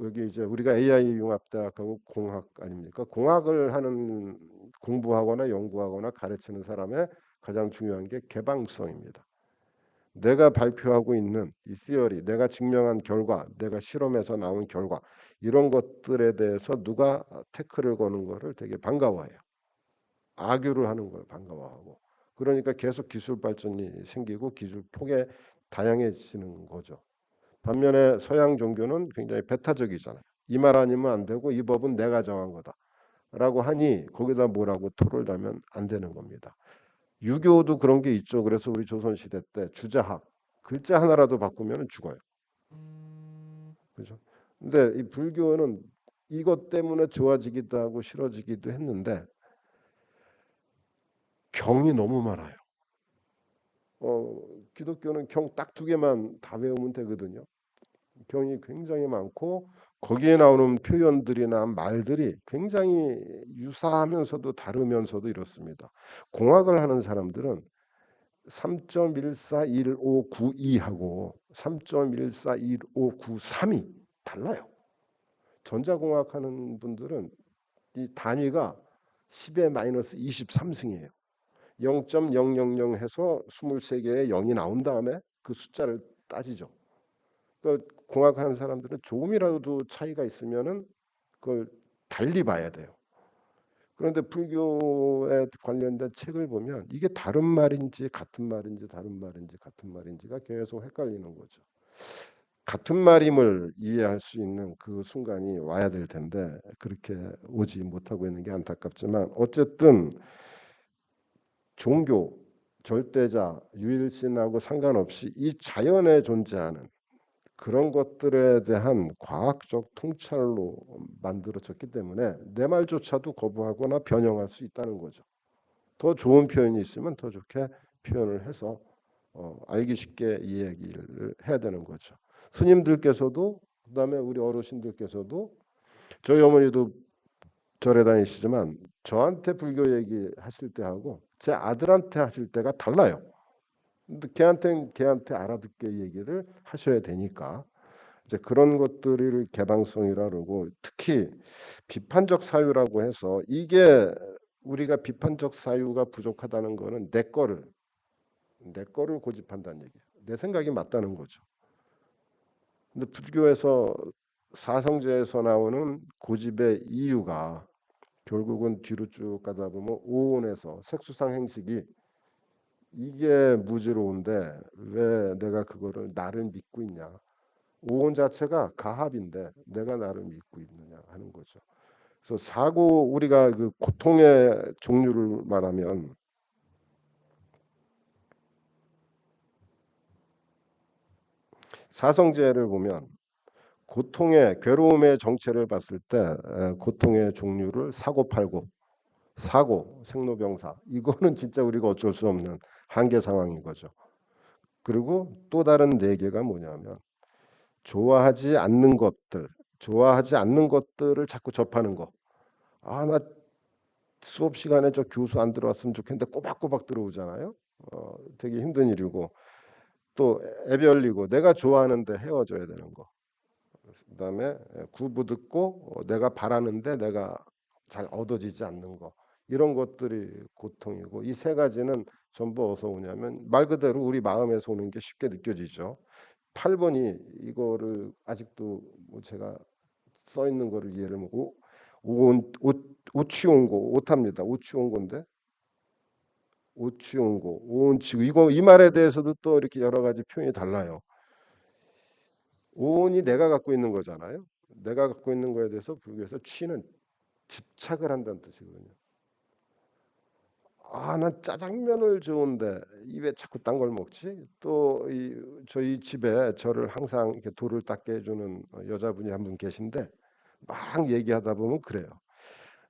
여기 이제 우리가 AI 융합대학하고 공학 아닙니까? 공학을 하는 공부하거나 연구하거나 가르치는 사람의 가장 중요한 게 개방성입니다. 내가 발표하고 있는 이 시어리, 내가 증명한 결과, 내가 실험에서 나온 결과 이런 것들에 대해서 누가 태클을 거는 거를 되게 반가워해요. 악유를 하는 걸 반가워하고 그러니까 계속 기술 발전이 생기고 기술 폭에 다양해지는 거죠. 반면에 서양 종교는 굉장히 배타적이잖아요. 이 말 아니면 안 되고 이 법은 내가 정한 거다라고 하니 거기다 뭐라고 토를 달면 안 되는 겁니다. 유교도 그런 게 있죠. 그래서 우리 조선 시대 때 주자학 글자 하나라도 바꾸면 죽어요. 그죠? 근데 이 불교는 이것 때문에 좋아지기도 하고 싫어지기도 했는데 경이 너무 많아요. 기독교는 경 딱 두 개만 다 외우면 되거든요. 경이 굉장히 많고 거기에 나오는 표현들이나 말들이 굉장히 유사하면서도 다르면서도 이렇습니다. 공학을 하는 사람들은 3.141592하고 3.141593이 달라요. 전자공학 하는 분들은 이 단위가 10의 마이너스 23승이에요. 0.000 해서 23개의 0이 나온 다음에 그 숫자를 따지죠. 그 공학하는 사람들은 조금이라도 차이가 있으면은 그걸 달리 봐야 돼요. 그런데 불교에 관련된 책을 보면 이게 다른 말인지 같은 말인지 다른 말인지 같은 말인지가 계속 헷갈리는 거죠. 같은 말임을 이해할 수 있는 그 순간이 와야 될 텐데 그렇게 오지 못하고 있는 게 안타깝지만 어쨌든 종교, 절대자, 유일신하고 상관없이 이 자연에 존재하는 그런 것들에 대한 과학적 통찰로 만들어졌기 때문에 내 말조차도 거부하거나 변형할 수 있다는 거죠. 더 좋은 표현이 있으면 더 좋게 표현을 해서 알기 쉽게 이야기를 해야 되는 거죠. 스님들께서도 그다음에 우리 어르신들께서도 저희 어머니도 절에 다니시지만 저한테 불교 얘기하실 때하고 제 아들한테 하실 때가 달라요. 근데 걔한테 알아듣게 얘기를 하셔야 되니까 이제 그런 것들을 개방성이라 그러고 특히 비판적 사유라고 해서 이게 우리가 비판적 사유가 부족하다는 거는 내 거를 고집한다는 얘기예요. 내 생각이 맞다는 거죠. 근데 불교에서 사성제에서 나오는 고집의 이유가 결국은 뒤로 쭉 가다 보면 오온에서 색수상 행식이 이게 무지로운데 왜 내가 그거를 나를 믿고 있냐. 오온 자체가 가합인데 내가 나를 믿고 있느냐 하는 거죠. 그래서 사고 우리가 그 고통의 종류를 말하면 사성제를 보면 고통의 괴로움의 정체를 봤을 때 고통의 종류를 사고팔고 사고, 생로병사 이거는 진짜 우리가 어쩔 수 없는 한계 상황인 거죠. 그리고 또 다른 네 개가 뭐냐면 좋아하지 않는 것들, 좋아하지 않는 것들을 자꾸 접하는 거. 아, 나 수업 시간에 저 교수 안 들어왔으면 좋겠는데 꼬박꼬박 들어오잖아요. 되게 힘든 일이고 또 애별리고 내가 좋아하는데 헤어져야 되는 거. 그다음에 구부듣고 내가 바라는데 내가 잘 얻어지지 않는 거. 이런 것들이 고통이고 이 세 가지는 전부 어디서 오냐면 말 그대로 우리 마음에서 오는 게 쉽게 느껴지죠. 8번이 이거를 아직도 뭐 제가 써 있는 거를 이해를 못하고 오치온고 오탑니다. 오치온고인데 오치온고 오온치고 이거 이 말에 대해서도 또 이렇게 여러 가지 표현이 달라요. 오온이 내가 갖고 있는 거잖아요. 내가 갖고 있는 거에 대해서 불교에서 취는 집착을 한다는 뜻이거든요. 아, 난 짜장면을 좋은데 입에 자꾸 딴 걸 먹지? 또 저희 집에 저를 항상 이렇게 돌을 닦게 해주는 여자분이 한 분 계신데 막 얘기하다 보면 그래요.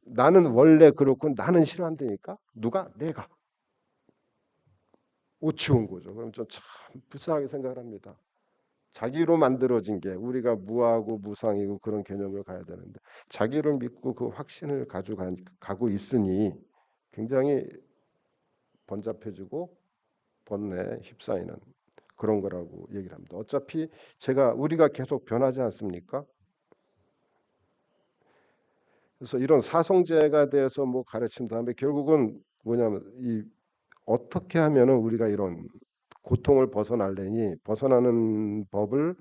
나는 원래 그렇고 나는 싫어한다니까 누가 내가 오치운 거죠. 그럼 좀 참 불쌍하게 생각을 합니다. 자기로 만들어진 게 우리가 무하고 무상이고 그런 개념을 가야 되는데 자기를 믿고 그 확신을 가지고 있으니 굉장히 번잡해지고 번뇌에 휩싸이는 그런 거라고 얘기를 합니다. 어차피 우리가 계속 변하지 않습니까? 그래서 이런 사성제가 대해서 뭐 가르친 다음에 결국은 뭐냐면 이 어떻게 하면은 우리가 이런 고통을 벗어나려니 벗어나는 법을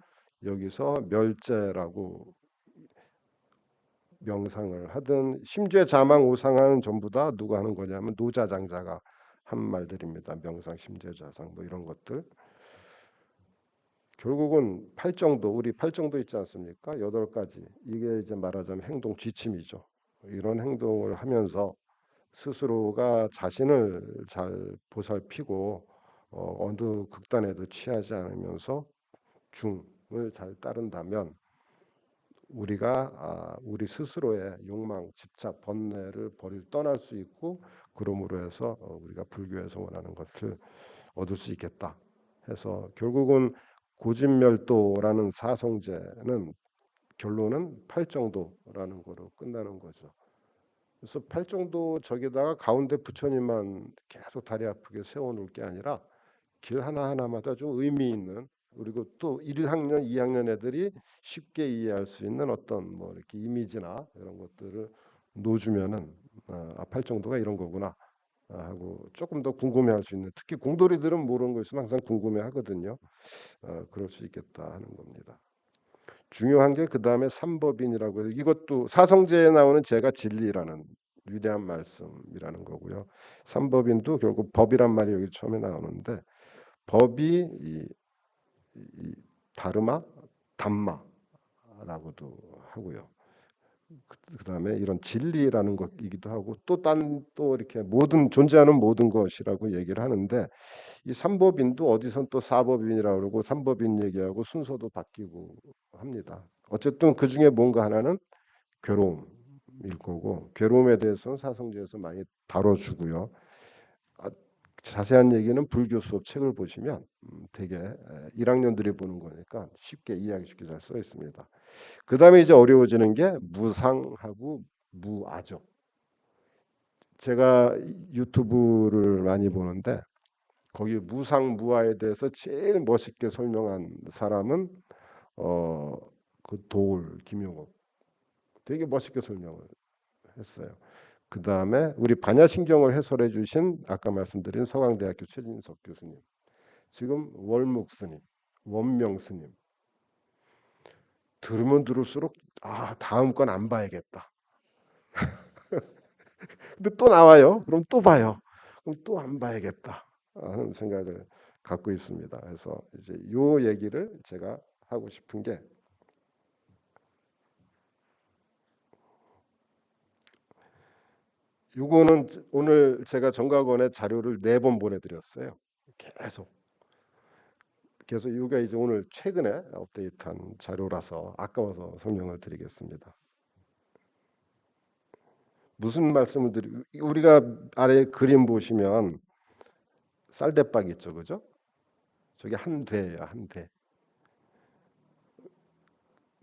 여기서 멸제라고 명상을 하든 심죄 자망 오상하는 전부 다 누가 하는 거냐면 노자장자가 한 말들입니다. 명상 심죄 자상 뭐 이런 것들. 결국은 팔정도 우리 팔정도 있지 않습니까? 여덟 가지 이게 이제 말하자면 행동 지침이죠. 이런 행동을 하면서 스스로가 자신을 잘 보살피고 어느 극단에도 취하지 않으면서 중을 잘 따른다면 우리 스스로의 욕망, 집착, 번뇌를 떠날 수 있고 그러므로 해서 우리가 불교에서 원하는 것을 얻을 수 있겠다. 해서 결국은 고진멸도라는 사성제는 결론은 팔정도라는 거로 끝나는 거죠. 그래서 팔정도 저기다가 가운데 부처님만 계속 다리 아프게 세워놓을 게 아니라 길 하나하나마다 좀 의미 있는 그리고 또 1학년, 2학년 애들이 쉽게 이해할 수 있는 어떤 뭐 이렇게 이미지나 이런 것들을 놓주면은 팔정도가 이런 거구나 하고 조금 더 궁금해할 수 있는 특히 공돌이들은 모르는 거 있으면 항상 궁금해하거든요. 그럴 수 있겠다 하는 겁니다. 중요한 게 그 다음에 삼법인이라고 해서 이것도 사성제에 나오는 제가 진리라는 위대한 말씀이라는 거고요. 삼법인도 결국 법이란 말이 여기 처음에 나오는데 법이 이 다르마, 담마라고도 하고요. 그다음에 이런 진리라는 것이기도 하고 또 이렇게 모든 존재하는 모든 것이라고 얘기를 하는데 이 삼법인도 어디선 또 사법인이라고 그러고 삼법인 얘기하고 순서도 바뀌고 합니다. 어쨌든 그 중에 뭔가 하나는 괴로움일 거고 괴로움에 대해서는 사성제에서 많이 다뤄주고요. 아, 자세한 얘기는 불교 수업 책을 보시면 되게 1학년들이 보는 거니까 쉽게 이해하기 쉽게 잘 써 있습니다. 그 다음에 이제 어려워지는 게 무상하고 무아죠. 제가 유튜브를 많이 보는데 거기 무상 무아에 대해서 제일 멋있게 설명한 사람은 어, 그 도울 김용옥 되게 멋있게 설명을 했어요. 그 다음에 우리 반야신경을 해설해 주신 아까 말씀드린 서강대학교 최진석 교수님, 지금 월묵 스님, 원명 스님 들으면 들을수록 다음 건 안 봐야겠다. 근데 또 나와요. 그럼 또 봐요. 그럼 또 안 봐야겠다 하는 생각을 갖고 있습니다. 그래서 이제 요 얘기를 제가 하고 싶은 게 요거는 오늘 제가 정각원에 자료를 4번 보내드렸어요. 계속 그래서 이게 이제 오늘 최근에 업데이트한 자료라서 아까워서 설명을 드리겠습니다. 무슨 말씀을 우리가 아래 그림 보시면 쌀대박 있죠, 그죠? 저게 한 대예요, 한 대.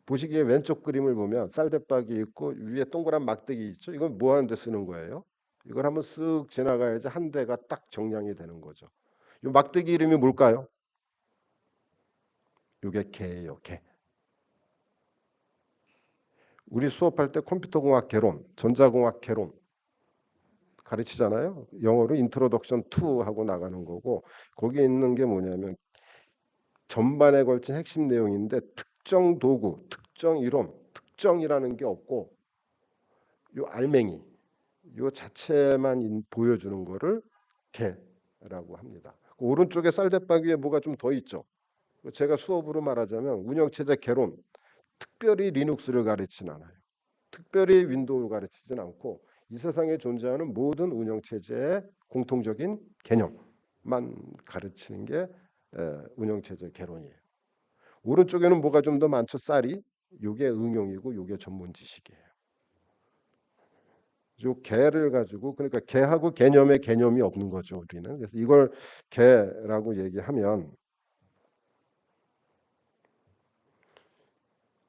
보시기에 왼쪽 그림을 보면 쌀대박이 있고 위에 동그란 막대기 있죠. 이건 뭐 하는 데 쓰는 거예요? 이걸 한번 쓱 지나가야지 한 대가 딱 정량이 되는 거죠. 이 막대기 이름이 뭘까요? 이게 개예요, 개. 우리 수업할 때 컴퓨터공학 개론, 전자공학 개론 가르치잖아요. 영어로 인트로덕션 2 하고 나가는 거고 거기에 있는 게 뭐냐면 전반에 걸친 핵심 내용인데 특정 도구, 특정 이론, 특정이라는 게 없고 요 알맹이 요 자체만 보여주는 거를 개라고 합니다. 그 오른쪽에 쌀대박 위에 뭐가 좀 더 있죠. 제가 수업으로 말하자면 운영체제 개론, 특별히 리눅스를 가르치진 않아요. 특별히 윈도우를 가르치진 않고 이 세상에 존재하는 모든 운영체제의 공통적인 개념만 가르치는 게 운영체제 개론이에요. 오른쪽에는 뭐가 좀 더 많죠? 쌀이. 요게 응용이고 요게 전문 지식이에요. 요 개를 가지고 그러니까 개하고 개념의 개념이 없는 거죠, 우리는. 그래서 이걸 개라고 얘기하면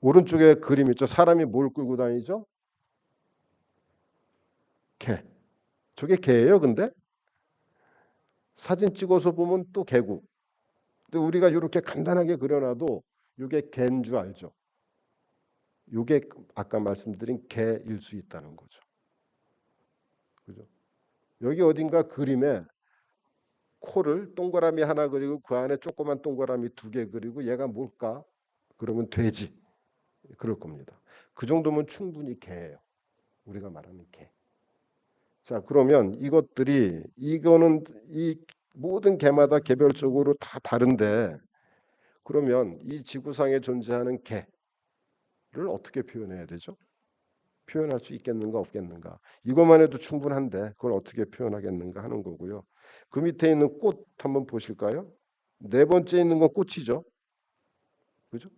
오른쪽에 그림 있죠. 사람이 뭘 끌고 다니죠? 개. 저게 개예요, 근데? 사진 찍어서 보면 또 개고. 근데 우리가 이렇게 간단하게 그려놔도 이게 개인 줄 알죠. 이게 아까 말씀드린 개일 수 있다는 거죠. 그죠? 여기 어딘가 그림에 코를 동그라미 하나 그리고 그 안에 조그만 동그라미 두 개 그리고 얘가 뭘까? 그러면 돼지. 그럴 겁니다. 그 정도면 충분히 개예요. 우리가 말하는 개. 자, 그러면 이거는 이 모든 개마다 개별적으로 다 다른데 그러면 이 지구상에 존재하는 개를 어떻게 표현해야 되죠? 표현할 수 있겠는가 없겠는가? 이것만 해도 충분한데 그걸 어떻게 표현하겠는가 하는 거고요. 그 밑에 있는 꽃 한번 보실까요? 네 번째 있는 건 꽃이죠. 그죠?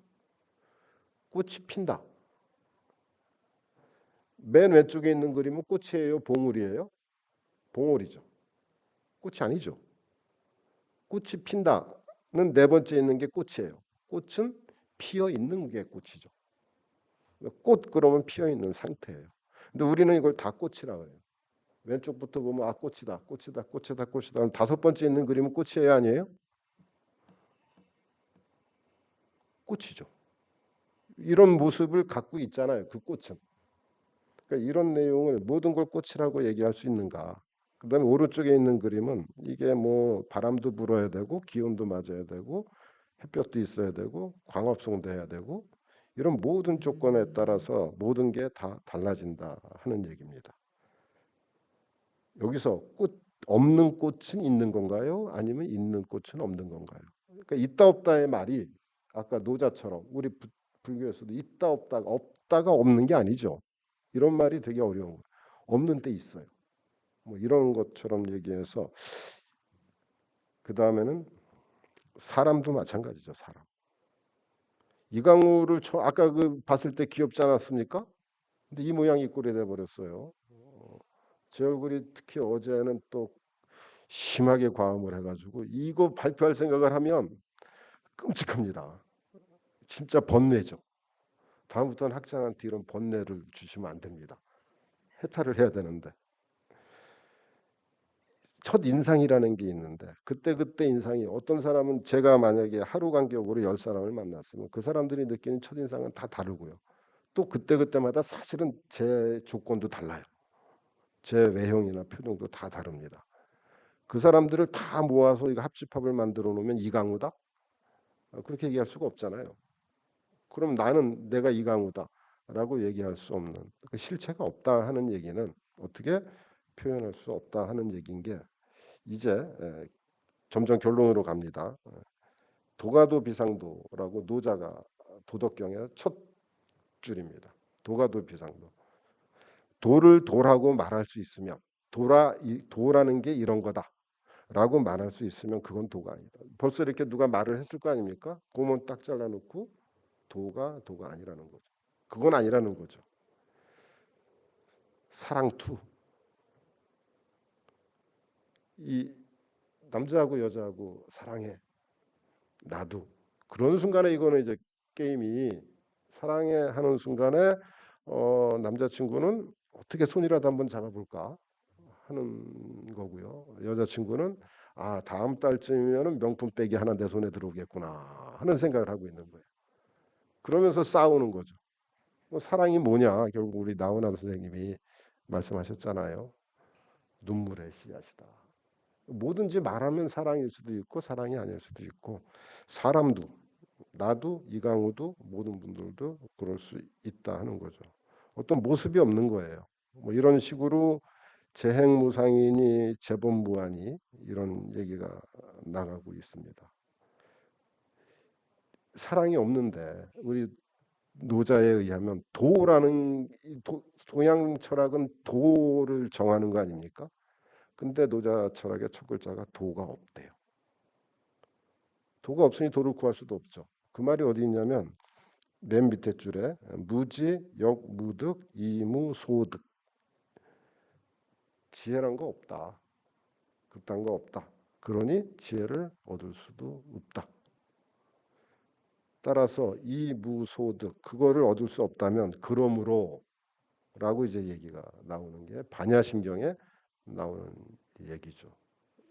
꽃이 핀다. 맨 왼쪽에 있는 그림은 꽃이에요, 봉우리예요? 봉오리죠. 꽃이 아니죠. 꽃이 핀다는 네 번째 있는 게 꽃이에요. 꽃은 피어 있는 게 꽃이죠. 꽃 그러면 피어 있는 상태예요. 근데 우리는 이걸 다 꽃이라 그래요. 왼쪽부터 보면 아 꽃이다, 꽃이다, 꽃이다, 꽃이다. 그럼 다섯 번째 있는 그림은 꽃이에요, 아니에요? 꽃이죠. 이런 모습을 갖고 있잖아요. 그 꽃은. 그러니까 이런 내용을 모든 걸 꽃이라고 얘기할 수 있는가? 그다음에 오른쪽에 있는 그림은 이게 뭐 바람도 불어야 되고 기온도 맞아야 되고 햇볕도 있어야 되고 광합성도 해야 되고 이런 모든 조건에 따라서 모든 게 다 달라진다 하는 얘기입니다. 여기서 꽃 없는 꽃은 있는 건가요? 아니면 있는 꽃은 없는 건가요? 그러니까 있다 없다의 말이 아까 노자처럼 우리 불교에서도 있다 없다가 없는 게 아니죠. 이런 말이 되게 어려운 거예요. 없는 때 있어요. 뭐 이런 것처럼 얘기해서 그 다음에는 사람도 마찬가지죠. 사람. 이강우를 아까 그 봤을 때 귀엽지 않았습니까? 근데 이 모양이 꼴이 돼 버렸어요. 제 얼굴이 특히 어제는 또 심하게 과음을 해가지고 이거 발표할 생각을 하면 끔찍합니다. 진짜 번뇌죠. 다음부터는 학생한테 이런 번뇌를 주시면 안 됩니다. 해탈을 해야 되는데 첫 인상이라는 게 있는데 그때 인상이 어떤 사람은 제가 만약에 하루 간격으로 10사람을 만났으면 그 사람들이 느끼는 첫 인상은 다 다르고요. 또 그때마다 사실은 제 조건도 달라요. 제 외형이나 표정도 다 다릅니다. 그 사람들을 다 모아서 이거 합집합을 만들어 놓으면 이강우다? 그렇게 얘기할 수가 없잖아요. 그럼 나는 내가 이강우다라고 얘기할 수 없는 그 실체가 없다 하는 얘기는 어떻게 표현할 수 없다 하는 얘기인 게 이제 점점 결론으로 갑니다. 도가도 비상도라고 노자가 도덕경의 첫 줄입니다. 도가도 비상도. 도를 도라고 말할 수 있으면 도라는 게 이런 거다. 라고 말할 수 있으면 그건 도가 아니다. 벌써 이렇게 누가 말을 했을 거 아닙니까? 고문 딱 잘라놓고 도가 아니라는 거죠. 그건 아니라는 거죠. 사랑 투. 이 남자하고 여자하고 사랑해. 나도. 그런 순간에 이거는 이제 게임이 사랑해 하는 순간에 남자친구는 어떻게 손이라도 한번 잡아볼까 하는 거고요. 여자친구는 아 다음 달쯤이면 명품백이 하나 내 손에 들어오겠구나 하는 생각을 하고 있는 거예요. 그러면서 싸우는 거죠. 뭐 사랑이 뭐냐? 결국 우리 나훈아 선생님이 말씀하셨잖아요. 눈물의 씨앗이다. 뭐든지 말하면 사랑일 수도 있고 사랑이 아닐 수도 있고 사람도 나도 이강우도 모든 분들도 그럴 수 있다 하는 거죠. 어떤 모습이 없는 거예요. 뭐 이런 식으로 재행무상이니 재범무한이 이런 얘기가 나가고 있습니다. 사랑이 없는데 우리 노자에 의하면 도라는 동양 철학은 도를 정하는 거 아닙니까? 근데 노자 철학의 첫 글자가 도가 없대요. 도가 없으니 도를 구할 수도 없죠. 그 말이 어디 있냐면 맨 밑에 줄에 무지, 역무득, 이무소득 지혜란 거 없다. 그딴 거 없다. 그러니 지혜를 얻을 수도 없다. 따라서 이무소득 그거를 얻을 수 없다면 그러므로 라고 이제 얘기가 나오는 게 반야심경에 나오는 얘기죠.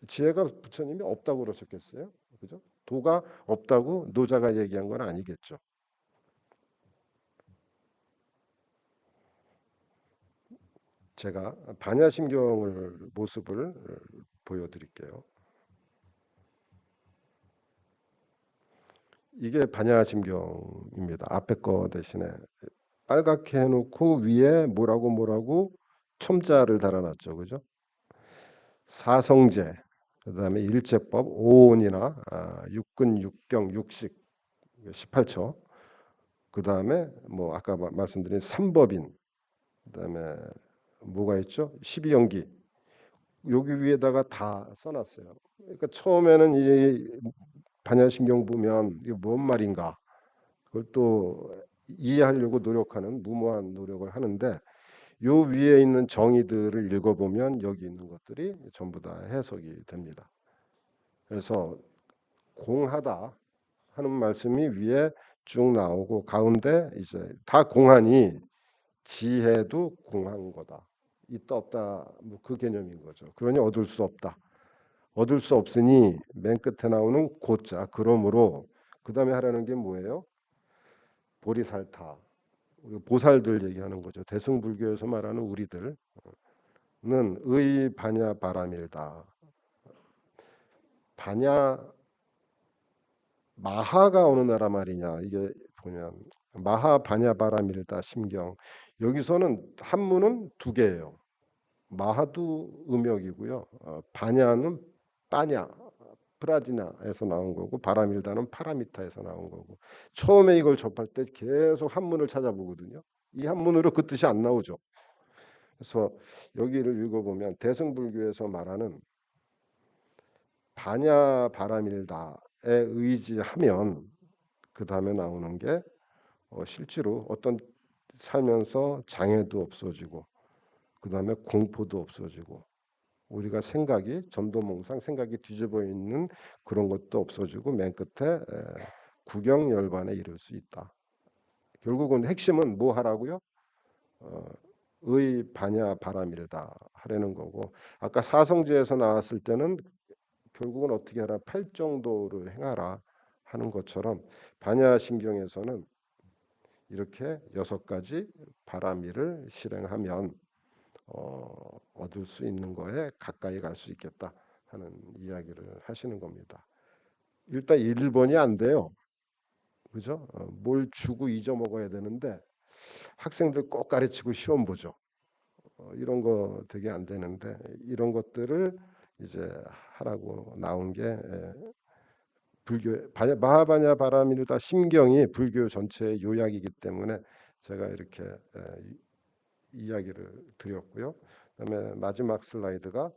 지혜가 부처님이 없다고 그러셨겠어요? 그죠? 도가 없다고 노자가 얘기한 건 아니겠죠. 제가 반야심경을 모습을 보여드릴게요. 이게 반야심경입니다. 앞에 거 대신에 빨갛게 해놓고 위에 뭐라고 첨자를 달아놨죠, 그죠? 사성제, 그다음에 일제법, 오온이나 육근, 육경, 육식 18초. 그다음에 뭐 아까 말씀드린 삼법인, 그다음에 뭐가 있죠? 12연기. 여기 위에다가 다 써놨어요. 그러니까 처음에는 이 반야심경 보면 이게 뭔 말인가 그걸 또 이해하려고 노력하는 무모한 노력을 하는데 요 위에 있는 정의들을 읽어보면 여기 있는 것들이 전부 다 해석이 됩니다. 그래서 공하다 하는 말씀이 위에 쭉 나오고 가운데 이제 다 공하니 지혜도 공한 거다. 있다 없다 뭐 그 개념인 거죠. 그러니 얻을 수 없다. 얻을 수 없으니 맨 끝에 나오는 고자 그러므로 그 다음에 하라는 게 뭐예요? 보리살타 우리 보살들 얘기하는 거죠. 대승불교에서 말하는 우리들은 의 반야 바라밀다. 반야 마하가 어느 나라 말이냐 이게 보면 마하 반야 바라밀다 심경 여기서는 한문은 두 개예요. 마하도 음역이고요. 반야는 빠냐 프라지나에서 나온 거고 바라밀다는 파라미타에서 나온 거고 처음에 이걸 접할 때 계속 한문을 찾아보거든요. 이 한문으로 그 뜻이 안 나오죠. 그래서 여기를 읽어보면 대승불교에서 말하는 반야 바라밀다에 의지하면 그 다음에 나오는 게 실제로 어떤 살면서 장애도 없어지고 그 다음에 공포도 없어지고 우리가 생각이 전도몽상 생각이 뒤집어 있는 그런 것도 없어지고 맨 끝에 구경열반에 이를 수 있다. 결국은 핵심은 뭐 하라고요? 어, 의 반야 바라밀다 하려는 거고 아까 사성제에서 나왔을 때는 결국은 어떻게 하라 팔정도를 행하라 하는 것처럼 반야심경에서는 이렇게 6가지 바라밀을 실행하면 얻을 수 있는 거에 가까이 갈 수 있겠다 하는 이야기를 하시는 겁니다. 일단 1번이 안 돼요. 그죠? 뭘 주고 잊어먹어야 되는데 학생들 꼭 가르치고 시험 보죠. 이런 거 되게 안 되는데 이런 것들을 이제 하라고 나온 게 불교 마하바냐 바라밀다 심경이 불교 전체의 요약이기 때문에 제가 이렇게 이야기를 드렸고요. 그다음에 마지막 슬라이드가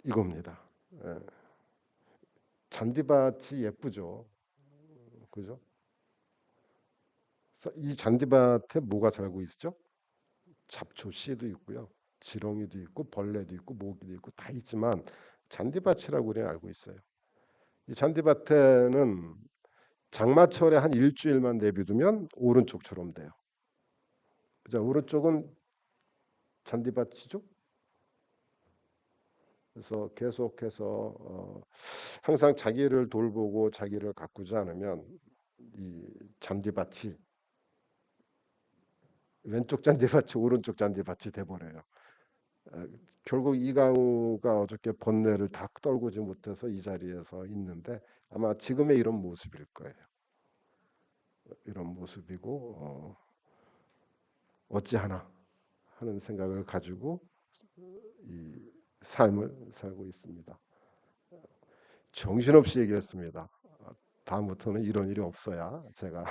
이겁니다. 예, 잔디밭이 예쁘죠. 그죠? 이 잔디밭에 뭐가 살고 있죠? 잡초 씨도 있고요. 지렁이도 있고 벌레도 있고 모기도 있고 다 있지만 잔디밭이라고 우리는 알고 있어요. 이 잔디밭에는 장마철에 한 일주일만 내비두면 오른쪽처럼 돼요. 자, 오른쪽은 잔디밭이죠. 그래서 계속해서 항상 자기를 돌보고 자기를 가꾸지 않으면 이 잔디밭이 왼쪽 잔디밭이 오른쪽 잔디밭이 돼버려요. 아, 결국 이강우가 어저께 번뇌를 다 떨구지 못해서 이 자리에서 있는데 아마 지금의 이런 모습일 거예요. 이런 모습이고 어찌하나 하는 생각을 가지고 이 삶을 살고 있습니다. 정신없이 얘기했습니다. 다음부터는 이런 일이 없어야 제가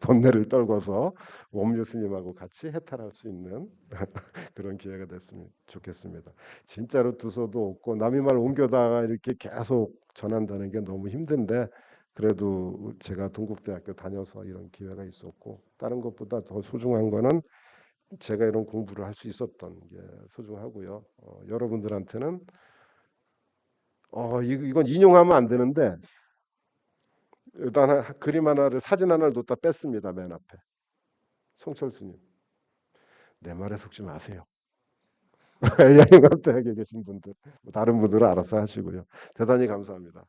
번뇌를 떨궈서 웜류 스님하고 같이 해탈할 수 있는 그런 기회가 됐으면 좋겠습니다. 진짜로 두서도 없고 남의 말 옮겨다가 이렇게 계속 전한다는 게 너무 힘든데 그래도 제가 동국대학교 다녀서 이런 기회가 있었고 다른 것보다 더 소중한 거는 제가 이런 공부를 할 수 있었던 게 소중하고요. 여러분들한테는 이건 인용하면 안 되는데 일단 그림 하나를 사진 하나를 놓다 뺐습니다. 맨 앞에 송철수님 내 말에 속지 마세요. 양영감대학에 계신 분들 다른 분들은 알아서 하시고요. 대단히 감사합니다.